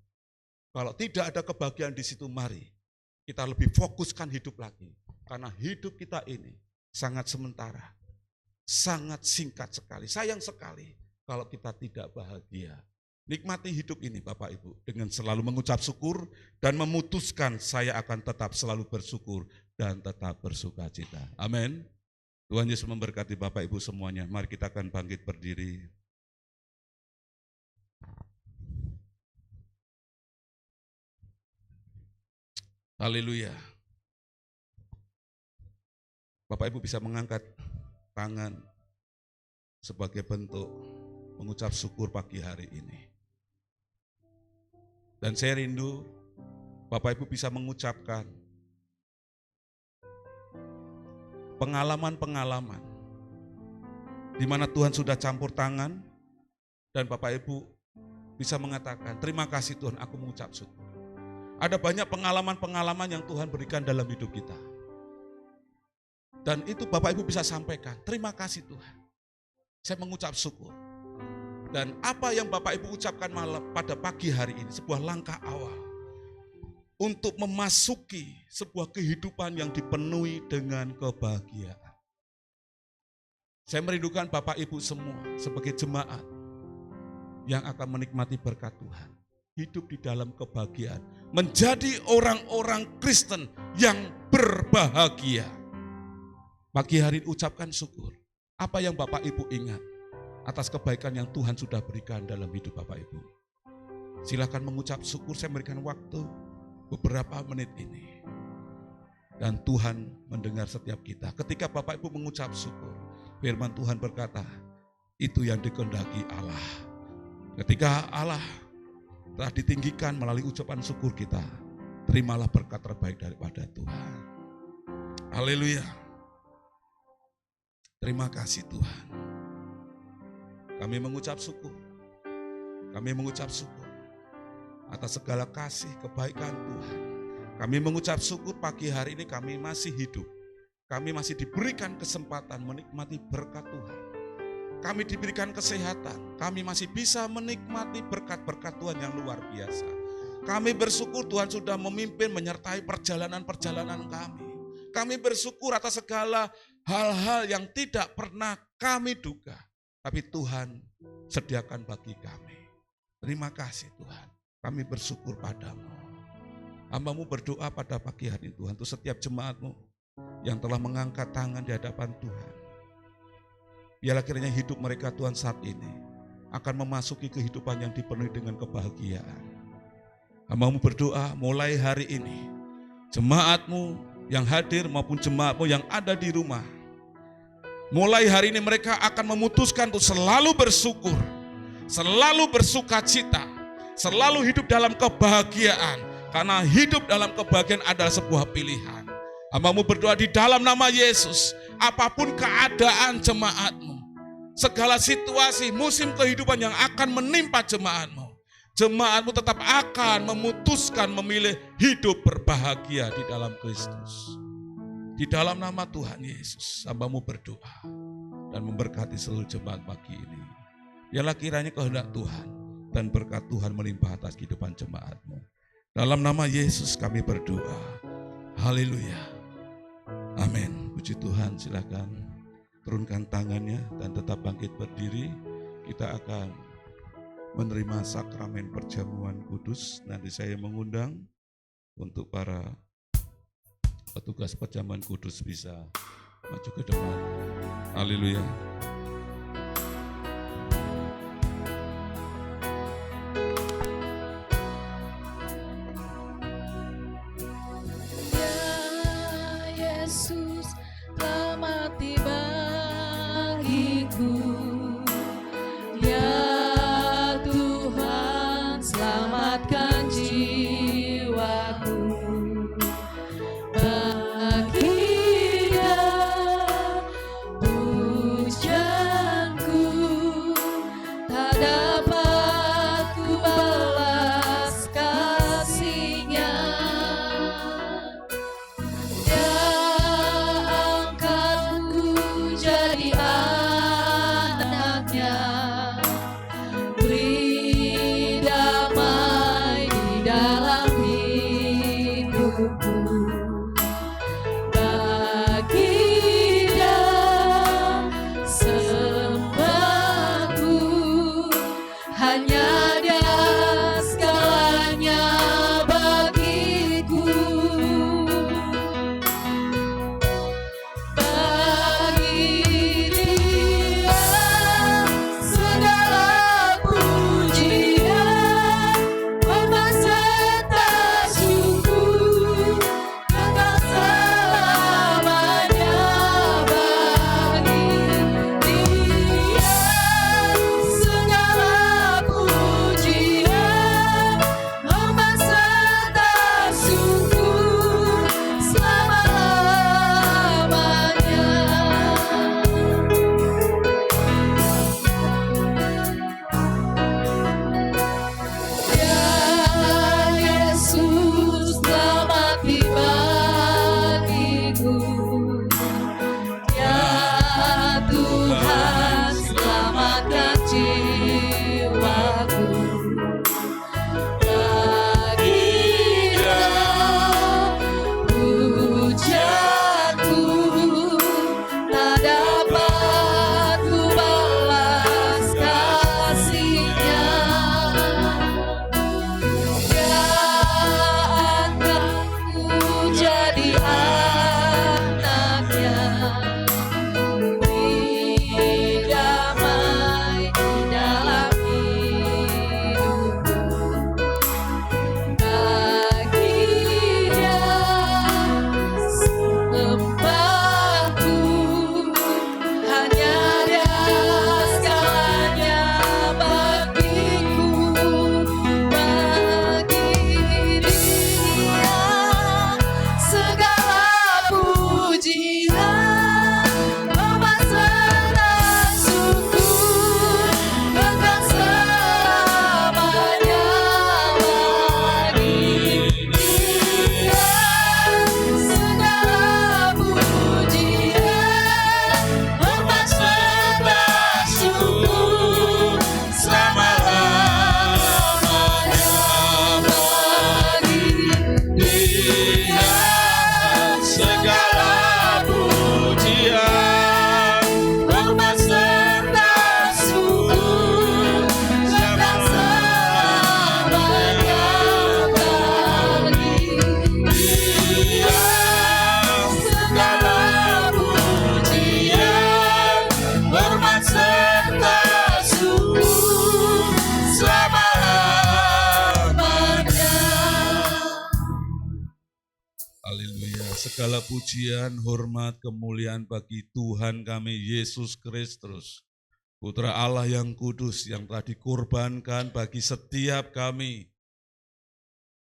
Kalau tidak ada kebahagiaan di situ, mari kita lebih fokuskan hidup lagi. Karena hidup kita ini sangat sementara. Sangat singkat sekali, sayang sekali kalau kita tidak bahagia. Nikmati hidup ini Bapak Ibu dengan selalu mengucap syukur dan memutuskan saya akan tetap selalu bersyukur dan tetap bersukacita. Amin. Tuhan Yesus memberkati Bapak Ibu semuanya. Mari kita akan bangkit berdiri. Haleluya. Bapak Ibu bisa mengangkat tangan sebagai bentuk mengucap syukur pagi hari ini. Dan saya rindu Bapak Ibu bisa mengucapkan pengalaman-pengalaman di mana Tuhan sudah campur tangan dan Bapak Ibu bisa mengatakan, terima kasih Tuhan, aku mengucap syukur. Ada banyak pengalaman-pengalaman yang Tuhan berikan dalam hidup kita. Dan itu Bapak Ibu bisa sampaikan, terima kasih Tuhan, saya mengucap syukur. Dan apa yang Bapak Ibu ucapkan malam pada pagi hari ini, sebuah langkah awal untuk memasuki sebuah kehidupan yang dipenuhi dengan kebahagiaan. Saya merindukan Bapak Ibu semua sebagai jemaat yang akan menikmati berkat Tuhan. Hidup di dalam kebahagiaan, menjadi orang-orang Kristen yang berbahagia. Pagi hari ucapkan syukur. Apa yang Bapak Ibu ingat atas kebaikan yang Tuhan sudah berikan dalam hidup Bapak Ibu. Silakan mengucap syukur, saya berikan waktu beberapa menit ini. Dan Tuhan mendengar setiap kita. Ketika Bapak Ibu mengucap syukur, firman Tuhan berkata, Itu yang dikehendaki Allah. Ketika Allah telah ditinggikan melalui ucapan syukur kita, terimalah berkat terbaik daripada Tuhan. Haleluya. Terima kasih Tuhan. Kami mengucap syukur. Kami mengucap syukur atas segala kasih kebaikan Tuhan. Kami mengucap syukur pagi hari ini kami masih hidup. Kami masih diberikan kesempatan menikmati berkat Tuhan. Kami diberikan kesehatan. Kami masih bisa menikmati berkat-berkat Tuhan yang luar biasa. Kami bersyukur Tuhan sudah memimpin menyertai perjalanan-perjalanan kami. Kami bersyukur atas segala hal-hal yang tidak pernah kami duga. Tapi Tuhan sediakan bagi kami. Terima kasih Tuhan. Kami bersyukur padamu. Hamba-Mu berdoa pada pagi hari Tuhan untuk setiap jemaat-Mu yang telah mengangkat tangan di hadapan Tuhan. Biarlah kiranya hidup mereka Tuhan saat ini akan memasuki kehidupan yang dipenuhi dengan kebahagiaan. Hamba-Mu berdoa mulai hari ini, jemaat-Mu yang hadir maupun jemaat-Mu yang ada di rumah, mulai hari ini mereka akan memutuskan untuk selalu bersyukur, selalu bersuka cita, selalu hidup dalam kebahagiaan. Karena hidup dalam kebahagiaan adalah sebuah pilihan. Hamba-Mu berdoa di dalam nama Yesus, apapun keadaan jemaat-Mu, segala situasi, musim kehidupan yang akan menimpa jemaat-Mu, jemaat-Mu tetap akan memutuskan memilih hidup berbahagia di dalam Kristus. Di dalam nama Tuhan Yesus, hamba-Mu berdoa dan memberkati seluruh jemaat pagi ini. Biarlah kiranya kehendak Tuhan dan berkat Tuhan melimpah atas kehidupan jemaat-Mu. Dalam nama Yesus kami berdoa. Haleluya. Amin. Puji Tuhan, silakan turunkan tangannya dan tetap bangkit berdiri. Kita akan menerima sakramen perjamuan kudus. Nanti saya mengundang untuk para petugas perjamuan kudus bisa maju ke depan. Haleluya. Yesus telah mati bagiku. Ya Tuhan, selamatkan jiwaku. Bagi Dia puja Segala pujian, hormat, kemuliaan bagi Tuhan kami Yesus Kristus, Putra Allah yang kudus yang telah dikorbankan bagi setiap kami.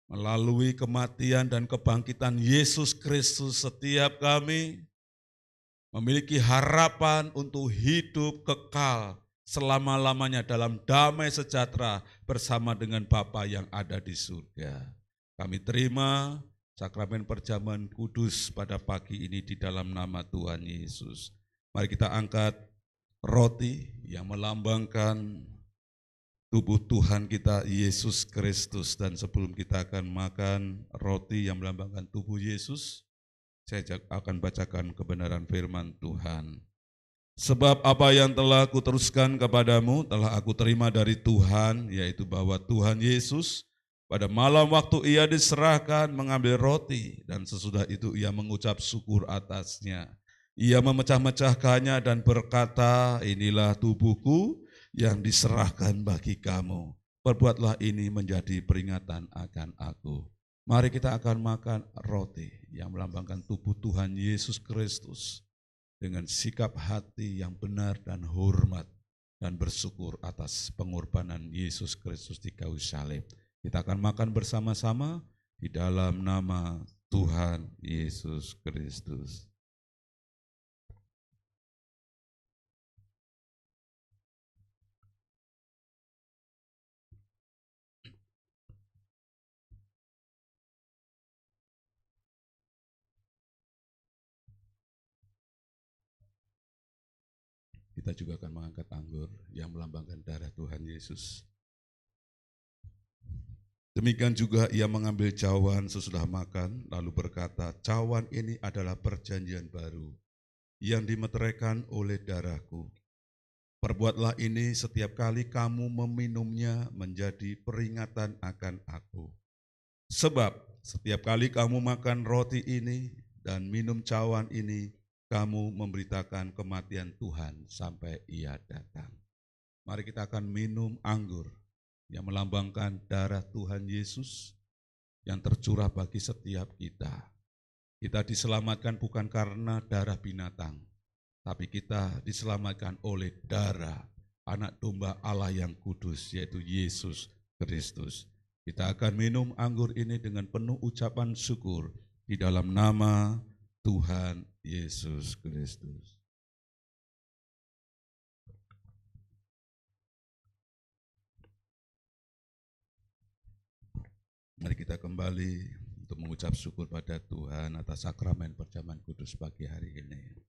Melalui kematian dan kebangkitan Yesus Kristus, setiap kami memiliki harapan untuk hidup kekal selama-lamanya dalam damai sejahtera bersama dengan Bapa yang ada di surga. Kami terima sakramen perjamuan kudus pada pagi ini di dalam nama Tuhan Yesus. Mari kita angkat roti yang melambangkan tubuh Tuhan kita Yesus Kristus. Dan sebelum kita akan makan roti yang melambangkan tubuh Yesus, saya akan bacakan kebenaran firman Tuhan. Sebab apa yang telah aku teruskan kepadamu telah aku terima dari Tuhan, yaitu bahwa Tuhan Yesus pada malam waktu ia diserahkan mengambil roti, dan sesudah itu ia mengucap syukur atasnya. Ia memecah-mecahkannya dan berkata, inilah tubuhku yang diserahkan bagi kamu. Perbuatlah ini menjadi peringatan akan aku. Mari kita akan makan roti yang melambangkan tubuh Tuhan Yesus Kristus dengan sikap hati yang benar dan hormat dan bersyukur atas pengorbanan Yesus Kristus di kayu salib. Kita akan makan bersama-sama di dalam nama Tuhan Yesus Kristus. Kita juga akan mengangkat anggur yang melambangkan darah Tuhan Yesus. Demikian juga ia mengambil cawan sesudah makan, lalu berkata, cawan ini adalah perjanjian baru yang dimeteraikan oleh darahku. Perbuatlah ini setiap kali kamu meminumnya menjadi peringatan akan aku. Sebab setiap kali kamu makan roti ini dan minum cawan ini, kamu memberitakan kematian Tuhan sampai ia datang. Mari kita akan minum anggur yang melambangkan darah Tuhan Yesus yang tercurah bagi setiap kita. Kita diselamatkan bukan karena darah binatang, tapi kita diselamatkan oleh darah anak domba Allah yang kudus, yaitu Yesus Kristus. Kita akan minum anggur ini dengan penuh ucapan syukur di dalam nama Tuhan Yesus Kristus. Mari kita kembali untuk mengucap syukur pada Tuhan atas sakramen perjamuan kudus pagi hari ini.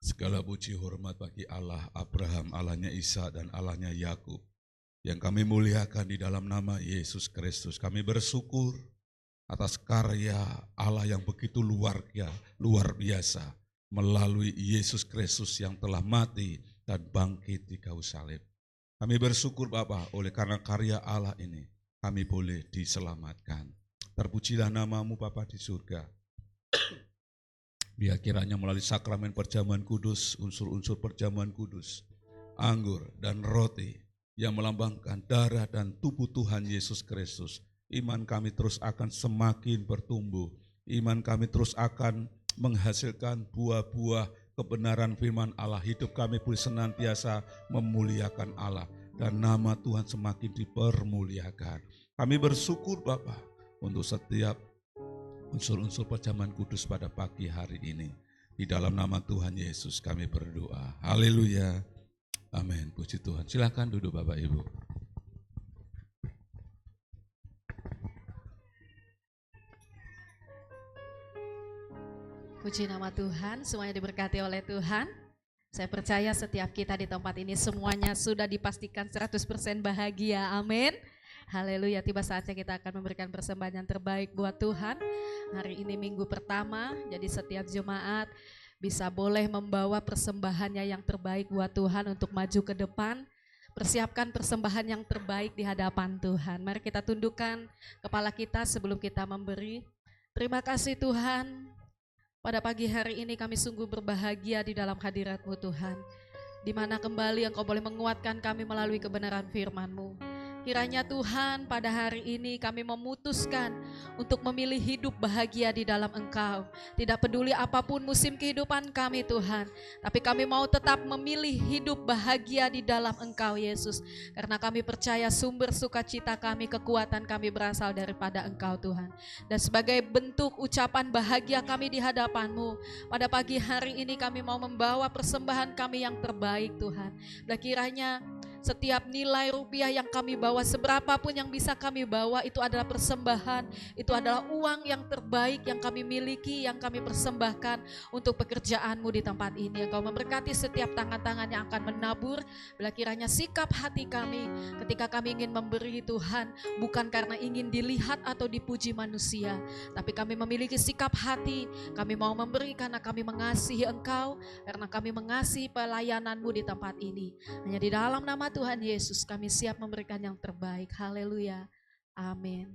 Segala puji hormat bagi Allah Abraham, Allahnya Isa dan Allahnya Yakub yang kami muliakan di dalam nama Yesus Kristus. Kami bersyukur atas karya Allah yang begitu luar biasa melalui Yesus Kristus yang telah mati dan bangkit di kayu salib. Kami bersyukur Bapa, oleh karena karya Allah ini kami boleh diselamatkan. Terpujilah namamu Bapa di surga. Biar kiranya melalui sakramen perjamuan kudus, unsur-unsur perjamuan kudus, anggur dan roti yang melambangkan darah dan tubuh Tuhan Yesus Kristus, iman kami terus akan semakin bertumbuh. Iman kami terus akan menghasilkan buah-buah kebenaran firman Allah. Hidup kami boleh senantiasa memuliakan Allah dan nama Tuhan semakin dipermuliakan. Kami bersyukur Bapa untuk setiap unsur-unsur perjamuan kudus pada pagi hari ini. Di dalam nama Tuhan Yesus kami berdoa. Haleluya. Amin. Puji Tuhan. Silakan duduk Bapak Ibu. Puji nama Tuhan, semuanya diberkati oleh Tuhan. Saya percaya setiap kita di tempat ini semuanya sudah dipastikan 100% bahagia. Amin. Haleluya, tiba saatnya kita akan memberikan persembahan yang terbaik buat Tuhan. Hari ini minggu pertama, jadi setiap jemaat bisa boleh membawa persembahannya yang terbaik buat Tuhan untuk maju ke depan. Persiapkan persembahan yang terbaik di hadapan Tuhan. Mari kita tundukkan kepala kita sebelum kita memberi. Terima kasih Tuhan, pada pagi hari ini kami sungguh berbahagia di dalam hadirat-Mu Tuhan, di mana kembali Engkau boleh menguatkan kami melalui kebenaran firman-Mu. Kiranya Tuhan pada hari ini kami memutuskan untuk memilih hidup bahagia di dalam Engkau. Tidak peduli apapun musim kehidupan kami Tuhan, tapi kami mau tetap memilih hidup bahagia di dalam Engkau Yesus. Karena kami percaya sumber sukacita kami, kekuatan kami berasal daripada Engkau Tuhan. Dan sebagai bentuk ucapan bahagia kami di hadapan-Mu, pada pagi hari ini kami mau membawa persembahan kami yang terbaik Tuhan. Dan kiranya setiap nilai rupiah yang kami bawa, seberapapun yang bisa kami bawa, itu adalah persembahan, itu adalah uang yang terbaik yang kami miliki, yang kami persembahkan untuk pekerjaan-Mu di tempat ini. Engkau memberkati setiap tangan-tangan yang akan menabur. Bila kiranya sikap hati kami ketika kami ingin memberi Tuhan, bukan karena ingin dilihat atau dipuji manusia, tapi kami memiliki sikap hati, kami mau memberi karena kami mengasihi Engkau, karena kami mengasihi pelayanan-Mu di tempat ini. Hanya di dalam nama Tuhan Yesus kami siap memberikan yang terbaik. Haleluya. Amin.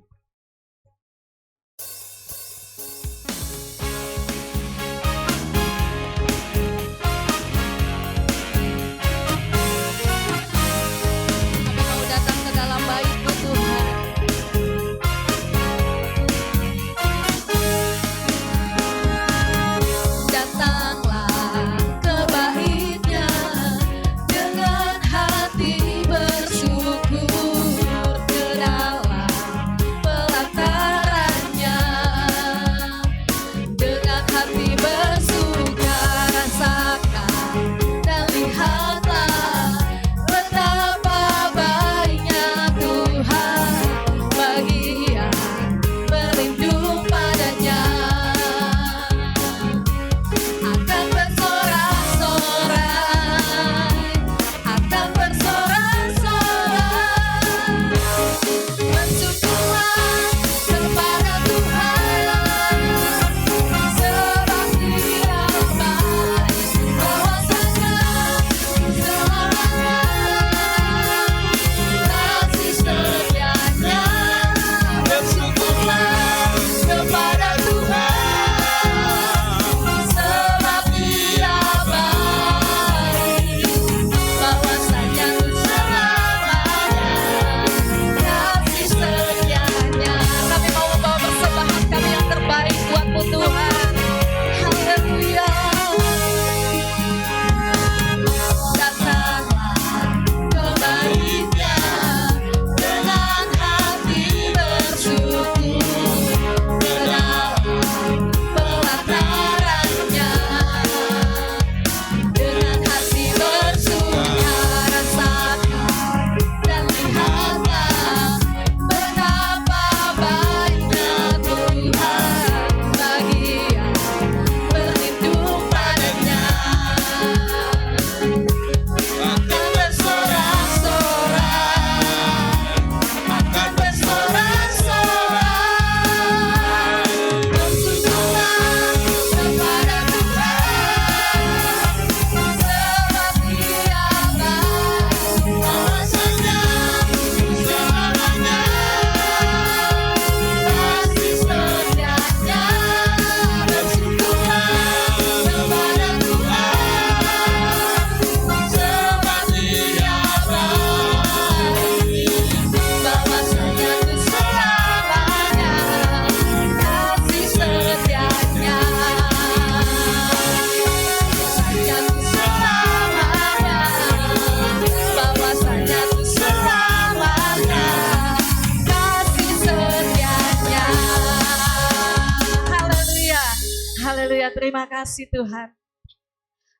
Kami mau datang ke dalam bait-Mu Tuhan. Datanglah ke bait-Nya dengan hati bersyukur, ke dalam pelatarannya dengan hati bersuka rasakan dan lihatlah betapa baiknya Tuhan bagi yang berlindung padanya. Akan bersorak-sorai, akan bersorak-sorai, bersyukurlah kepada Tuhan, sebab Dia baik, bahwasanya selamanya kasih setianya. Bersyukurlah kepada Tuhan, sebab Dia baik, bahwasanya selamanya kasih setianya. Kami mau membawa persembahan kami yang terbaik buat-Mu Tuhan. Haleluya. Datanglah ke bait-Nya dengan hati bersyukur, ke dalam pelatarannya dengan hati bersuka rasakan dan lihatlah betapa baiknya Tuhan bagi yang berlindung padanya. Akan bersorak-sorai, akan bersorak-sorai, bersyukurlah kepada Tuhan, sebab Dia baik, bahwasanya selamanya kasih setianya. Bersyukurlah kepada Tuhan, sebab Dia baik, bahwasanya selamanya kasih setianya. Bahwasanya selamanya kasih setianya. Haleluya. Haleluya. Terima kasih Tuhan.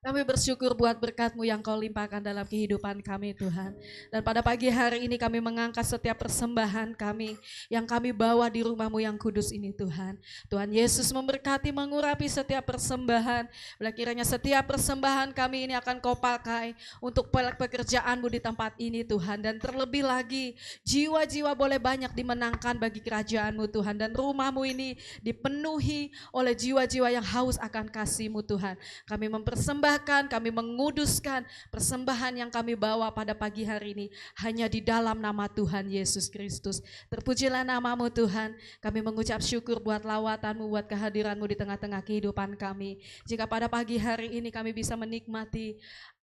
Kami bersyukur buat berkat-Mu yang Kau limpahkan dalam kehidupan kami Tuhan. Dan pada pagi hari ini kami mengangkat setiap persembahan kami yang kami bawa di rumah-Mu yang kudus ini Tuhan. Tuhan Yesus memberkati, mengurapi setiap persembahan. Bila kiranya setiap persembahan kami ini akan Kau pakai untuk pekerjaan-Mu di tempat ini Tuhan. Dan terlebih lagi jiwa-jiwa boleh banyak dimenangkan bagi kerajaan-Mu Tuhan. Dan rumah-Mu ini dipenuhi oleh jiwa-jiwa yang haus akan kasih-Mu Tuhan. Kami mempersembahkan, kami menguduskan persembahan yang kami bawa pada pagi hari ini hanya di dalam nama Tuhan Yesus Kristus. Terpujilah nama-Mu Tuhan. Kami mengucap syukur buat lawatan-Mu, buat kehadiran-Mu di tengah-tengah kehidupan kami. Jika pada pagi hari ini kami bisa menikmati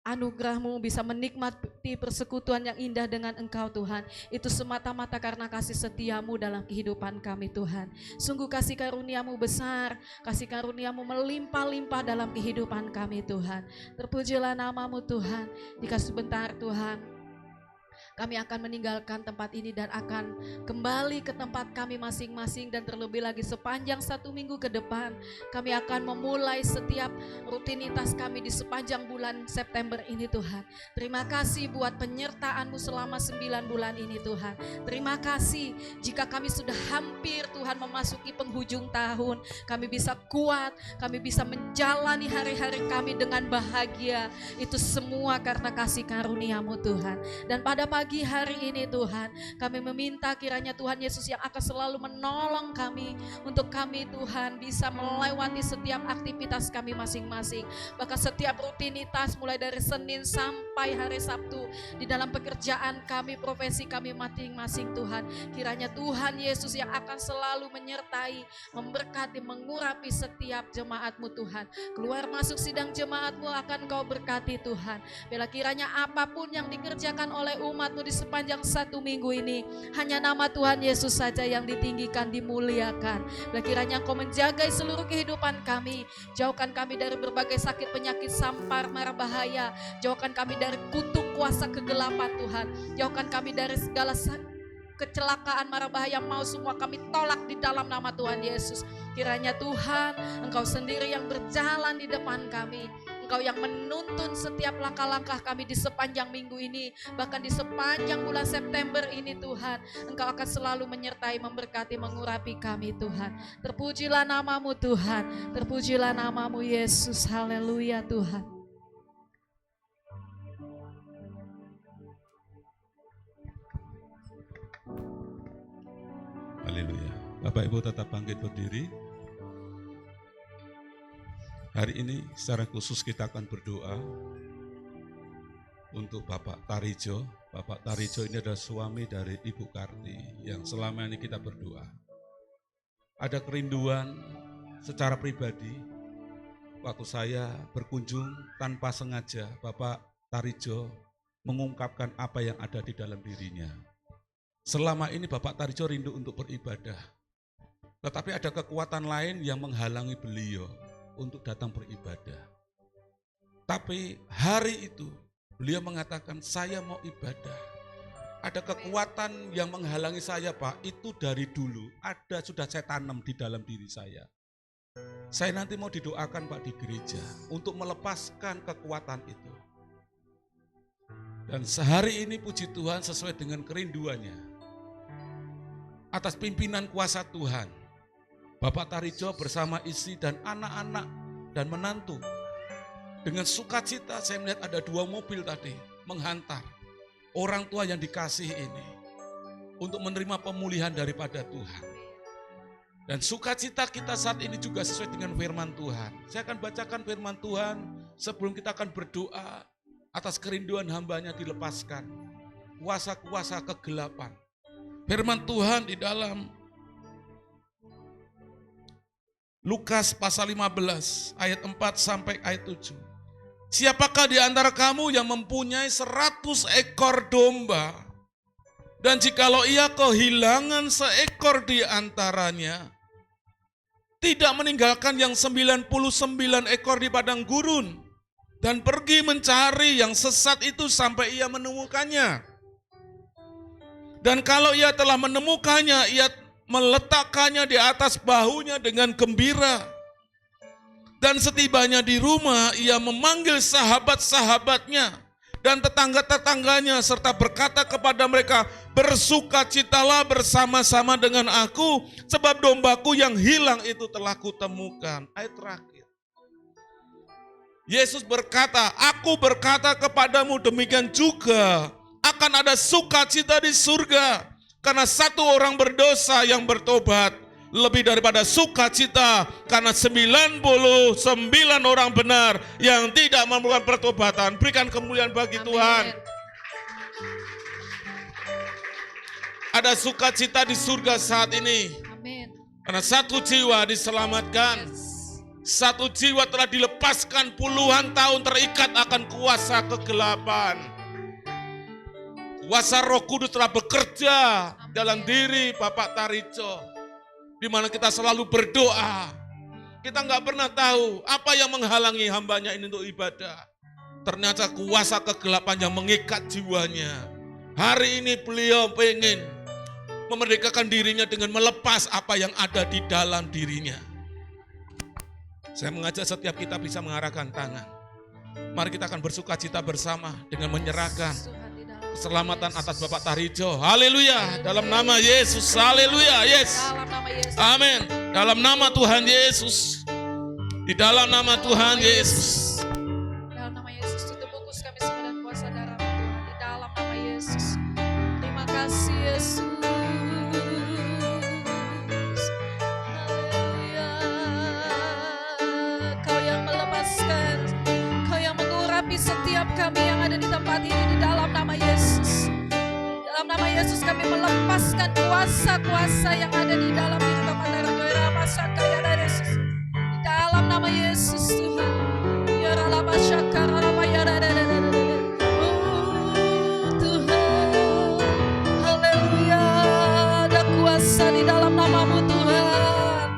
anugerah-Mu, bisa menikmati persekutuan yang indah dengan Engkau Tuhan. Itu semata-mata karena kasih setia-Mu dalam kehidupan kami Tuhan. Sungguh kasih karunia-Mu besar, kasih karunia-Mu melimpah-limpah dalam kehidupan kami Tuhan. Terpujilah nama-Mu Tuhan. Jika sebentar Tuhan, kami akan meninggalkan tempat ini dan akan kembali ke tempat kami masing-masing, dan terlebih lagi sepanjang 1 minggu ke depan kami akan memulai setiap rutinitas kami di sepanjang bulan September ini Tuhan. Terima kasih buat penyertaan-Mu selama 9 bulan ini Tuhan. Terima kasih jika kami sudah hampir Tuhan memasuki penghujung tahun, kami bisa kuat, kami bisa menjalani hari-hari kami dengan bahagia. Itu semua karena kasih karunia-Mu Tuhan. Dan pada pagi hari ini Tuhan, kami meminta kiranya Tuhan Yesus yang akan selalu menolong kami, untuk kami Tuhan bisa melewati setiap aktivitas kami masing-masing, bahkan setiap rutinitas mulai dari Senin sampai hari Sabtu di dalam pekerjaan kami, profesi kami masing-masing Tuhan. Kiranya Tuhan Yesus yang akan selalu menyertai, memberkati, mengurapi setiap jemaat-Mu Tuhan. Keluar masuk sidang jemaat-Mu akan Kau berkati Tuhan. Bila kiranya apapun yang dikerjakan oleh umat-Mu di sepanjang 1 minggu ini, hanya nama Tuhan Yesus saja yang ditinggikan, dimuliakan. Bila kiranya Engkau menjaga seluruh kehidupan kami, jauhkan kami dari berbagai sakit, penyakit, sampar, mara bahaya. Jauhkan kami dari kutuk kuasa kegelapan Tuhan. Jauhkan kami dari segala kecelakaan, mara bahaya, mau semua kami tolak di dalam nama Tuhan Yesus. Kiranya Tuhan, Engkau sendiri yang berjalan di depan kami. Engkau yang menuntun setiap langkah-langkah kami di sepanjang minggu ini, bahkan di sepanjang bulan September ini Tuhan. Engkau akan selalu menyertai, memberkati, mengurapi kami Tuhan. Terpujilah nama-Mu Tuhan, terpujilah nama-Mu Yesus. Haleluya Tuhan. Haleluya. Bapak Ibu tetap bangkit berdiri. Hari ini secara khusus kita akan berdoa untuk Bapak Tarijo. Bapak Tarijo ini adalah suami dari Ibu Karti yang selama ini kita berdoa. Ada kerinduan secara pribadi, waktu saya berkunjung tanpa sengaja, Bapak Tarijo mengungkapkan apa yang ada di dalam dirinya. Selama ini Bapak Tarijo rindu untuk beribadah, tetapi ada kekuatan lain yang menghalangi beliau untuk datang beribadah. Tapi hari itu beliau mengatakan, saya mau ibadah. Ada kekuatan yang menghalangi saya Pak, itu dari dulu ada, sudah saya tanam di dalam diri saya. Saya nanti mau didoakan Pak di gereja untuk melepaskan kekuatan itu. Dan sehari ini puji Tuhan sesuai dengan kerinduannya, atas pimpinan kuasa Tuhan, Bapak Tarijo bersama istri dan anak-anak dan menantu, dengan sukacita saya melihat ada 2 mobil tadi menghantar orang tua yang dikasih ini untuk menerima pemulihan daripada Tuhan. Dan sukacita kita saat ini juga sesuai dengan firman Tuhan. Saya akan bacakan firman Tuhan sebelum kita akan berdoa atas kerinduan hambanya dilepaskan kuasa-kuasa kegelapan. Firman Tuhan di dalam Lukas pasal 15 ayat 4 sampai ayat 7. Siapakah di antara kamu yang mempunyai 100 ekor domba, dan jikalau ia kehilangan seekor di antaranya, tidak meninggalkan yang 99 ekor di padang gurun, dan pergi mencari yang sesat itu sampai ia menemukannya. Dan kalau ia telah menemukannya, ia meletakkannya di atas bahunya dengan gembira. Dan setibanya di rumah, ia memanggil sahabat-sahabatnya dan tetangga-tetangganya serta berkata kepada mereka, bersukacitalah bersama-sama dengan aku, sebab dombaku yang hilang itu telah kutemukan. Ayat terakhir. Yesus berkata, aku berkata kepadamu, demikian juga akan ada sukacita di surga, karena satu orang berdosa yang bertobat, lebih daripada sukacita karena 99 orang benar yang tidak memerlukan pertobatan. Berikan kemuliaan bagi Amin. Tuhan. Ada sukacita di surga saat ini. Amin. Karena satu jiwa diselamatkan. Yes. Satu jiwa telah dilepaskan, puluhan tahun terikat akan kuasa kegelapan. Kuasa Roh Kudus telah bekerja dalam diri Bapak Tarijo, di mana kita selalu berdoa. Kita nggak pernah tahu apa yang menghalangi hambanya ini untuk ibadah. Ternyata kuasa kegelapan yang mengikat jiwanya. Hari ini beliau pengen memerdekakan dirinya dengan melepas apa yang ada di dalam dirinya. Saya mengajak setiap kita bisa mengarahkan tangan. Mari kita akan bersuka cita bersama dengan menyerahkan keselamatan atas Bapak Tarijo. Haleluya. Dalam nama Yesus. Haleluya. Yes. Amin. Dalam nama Tuhan Yesus. Di dalam nama Tuhan Yesus. Dalam nama Yesus tutup fokus kami semua dan kuasa darah Tuhan. Di dalam nama Yesus. Terima kasih Yesus. Haleluya. Kau yang melepaskan, Kau yang mengurapi setiap kami yang ada di tempat ini di dalam nama Yesus. Dalam nama Yesus kami melepaskan kuasa-kuasa yang ada di dalam diri Bapak Tarijo. Yesus. Di dalam nama Yesus Tuhan. Ya Rama Syakara Rama ya Tuhan. Haleluya. Ada kuasa di dalam namamu Tuhan.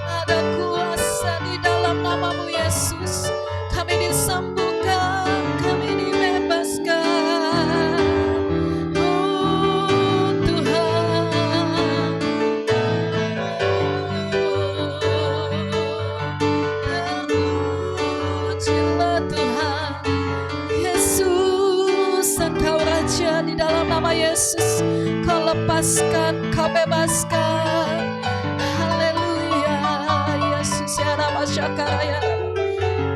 Ada kuasa di dalam namamu Yesus. Kami disembuhkan, kami dibebaskan. Oh Tuhan. Terpujilah Tuhan. Yesus, Engkau Raja di dalam nama Yesus. Kau lepaskan, Kau bebaskan. Haleluya. Yesus ya Rama Syakara ya.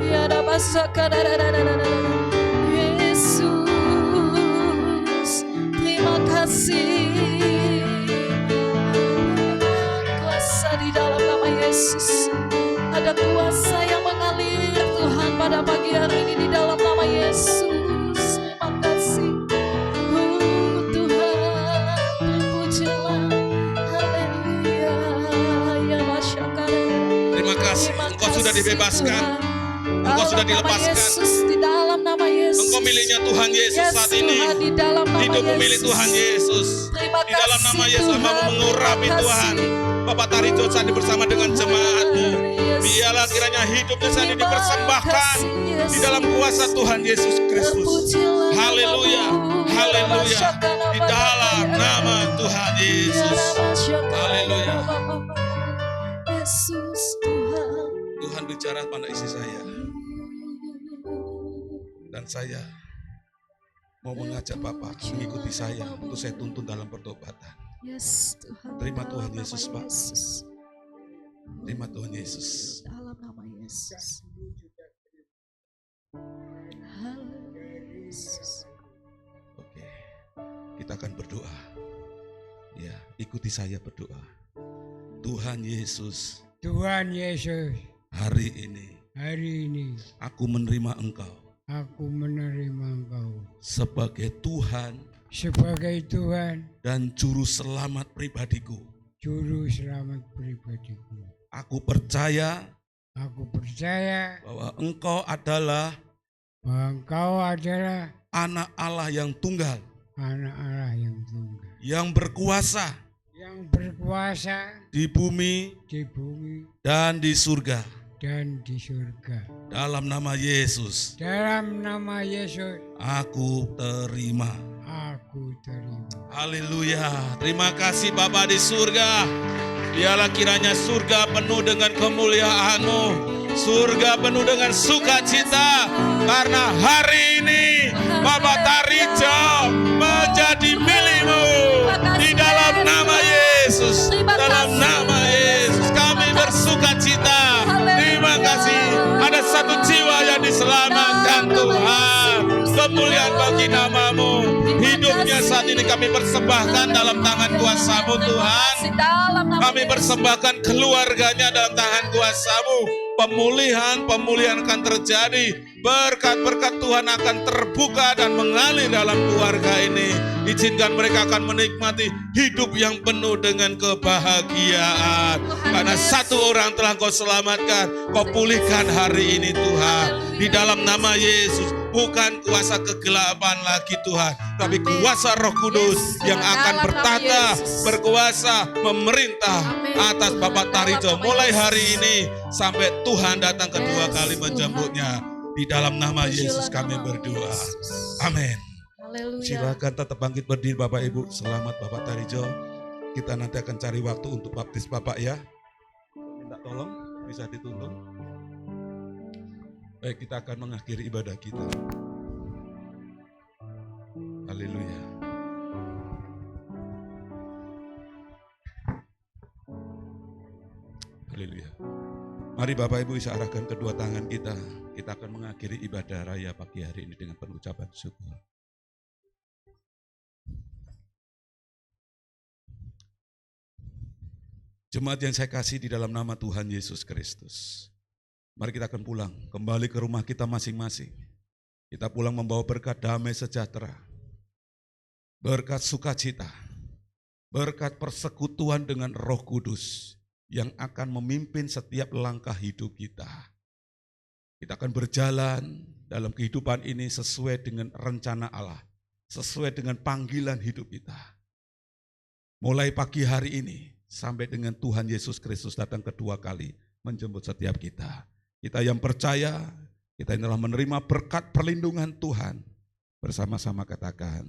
Ya Rama Syakara. Yesus, terima kasih. Kuasa di dalam nama Yesus. Ada kuasa yang mengalir Tuhan pada pagi hari ini di dalam nama Yesus. Terima kasih. Tuhan, terpujilah. Haleluya. Ya Masyakara. Terima kasih. Engkau sudah dibebaskan. Engkau sudah dilepaskan. Yesus, di dalam nama Yesus. Engkau miliknya Tuhan Yesus saat ini. Tuhan, di dalam nama Hidupmu Yesus. milik Tuhan Yesus. Terima Di dalam nama kasih, Yesus, Tuhan. hamba mengurapi Terima Tuhan. kasih. Bapak Tarijo saat ini bersama dengan jemaatmu. Biarlah kiranya hidupnya saat ini dipersembahkan di dalam kuasa Tuhan Yesus Kristus. Haleluya. Haleluya. Di dalam nama Tuhan Yesus. Haleluya. Yesus Tuhan. Tuhan bicara pada isi saya. Dan saya mau mengajak Bapak mengikuti saya untuk saya tuntun dalam pertobatan. Yes, Tuhan. Terima Tuhan Dalam Yesus, nama Pak. Yesus. Terima Tuhan Yesus. Dalam nama Yesus. Haleluya Yesus. Oke, kita akan berdoa. Ya, ikuti saya berdoa. Tuhan Yesus, Tuhan Yesus, hari ini aku menerima Engkau menerima Engkau sebagai Tuhan sebagai Tuhan, dan juru selamat pribadiku. juru selamat pribadiku. Aku percaya Aku percaya bahwa Engkau adalah bahwa Engkau adalah Anak Allah yang tunggal, Anak Allah yang tunggal, yang berkuasa yang berkuasa di bumi di bumi dan di surga. dan di surga. Dalam nama Yesus, Dalam nama Yesus, aku terima. aku terima. Haleluya. Terima kasih Bapa di surga. Biarlah kiranya surga penuh dengan kemuliaan-Mu. Surga penuh dengan sukacita. Karena hari ini Bapak Tarijo menjadi milik-Mu. Di dalam nama Yesus. Dalam nama Yesus kami bersukacita. Terima kasih. Ada satu jiwa yang diselamatkan Tuhan. Kemuliaan bagi nama-Mu. Hidupnya saat ini kami persembahkan dalam tangan kuasa-Mu Tuhan. Kami persembahkan keluarganya dalam tangan kuasa-Mu. Pemulihan akan terjadi Berkat-berkat Tuhan akan terbuka dan mengalir dalam keluarga ini. Izinkan mereka akan menikmati hidup yang penuh dengan kebahagiaan. Karena satu orang telah Kau selamatkan, Kau pulihkan hari ini Tuhan. Di dalam nama Yesus, bukan kuasa kegelapan lagi Tuhan, tapi kuasa Roh Kudus yang akan bertata, berkuasa, memerintah atas Bapak Tarijo mulai hari ini sampai Tuhan datang kedua kali menjemputnya. Di dalam nama Yesus kami berdoa. Amin. Silakan tetap bangkit berdiri Bapak Ibu. Selamat Bapak Tarijo. Kita nanti akan cari waktu untuk baptis Bapak ya. Minta tolong bisa dituntun. Baik, kita akan mengakhiri ibadah kita. Haleluya. Haleluya. Mari Bapak Ibu bisa arahkan kedua tangan kita. Kita akan mengakhiri ibadah raya pagi hari ini dengan pengucapan syukur. Jemaat yang saya kasih di dalam nama Tuhan Yesus Kristus. Mari kita akan pulang, kembali ke rumah kita masing-masing. Kita pulang membawa berkat damai sejahtera, berkat sukacita, berkat persekutuan dengan Roh Kudus yang akan memimpin setiap langkah hidup kita. Kita akan berjalan dalam kehidupan ini sesuai dengan rencana Allah, sesuai dengan panggilan hidup kita. Mulai pagi hari ini sampai dengan Tuhan Yesus Kristus datang kedua kali menjemput setiap kita. Kita yang percaya, kita yang telah menerima berkat perlindungan Tuhan. Bersama-sama katakan,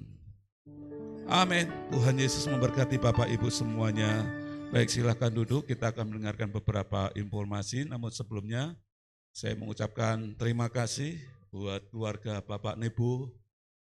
amin. Tuhan Yesus memberkati Bapak Ibu semuanya. Baik, silakan duduk, kita akan mendengarkan beberapa informasi. Namun sebelumnya, saya mengucapkan terima kasih buat keluarga Bapak Nebo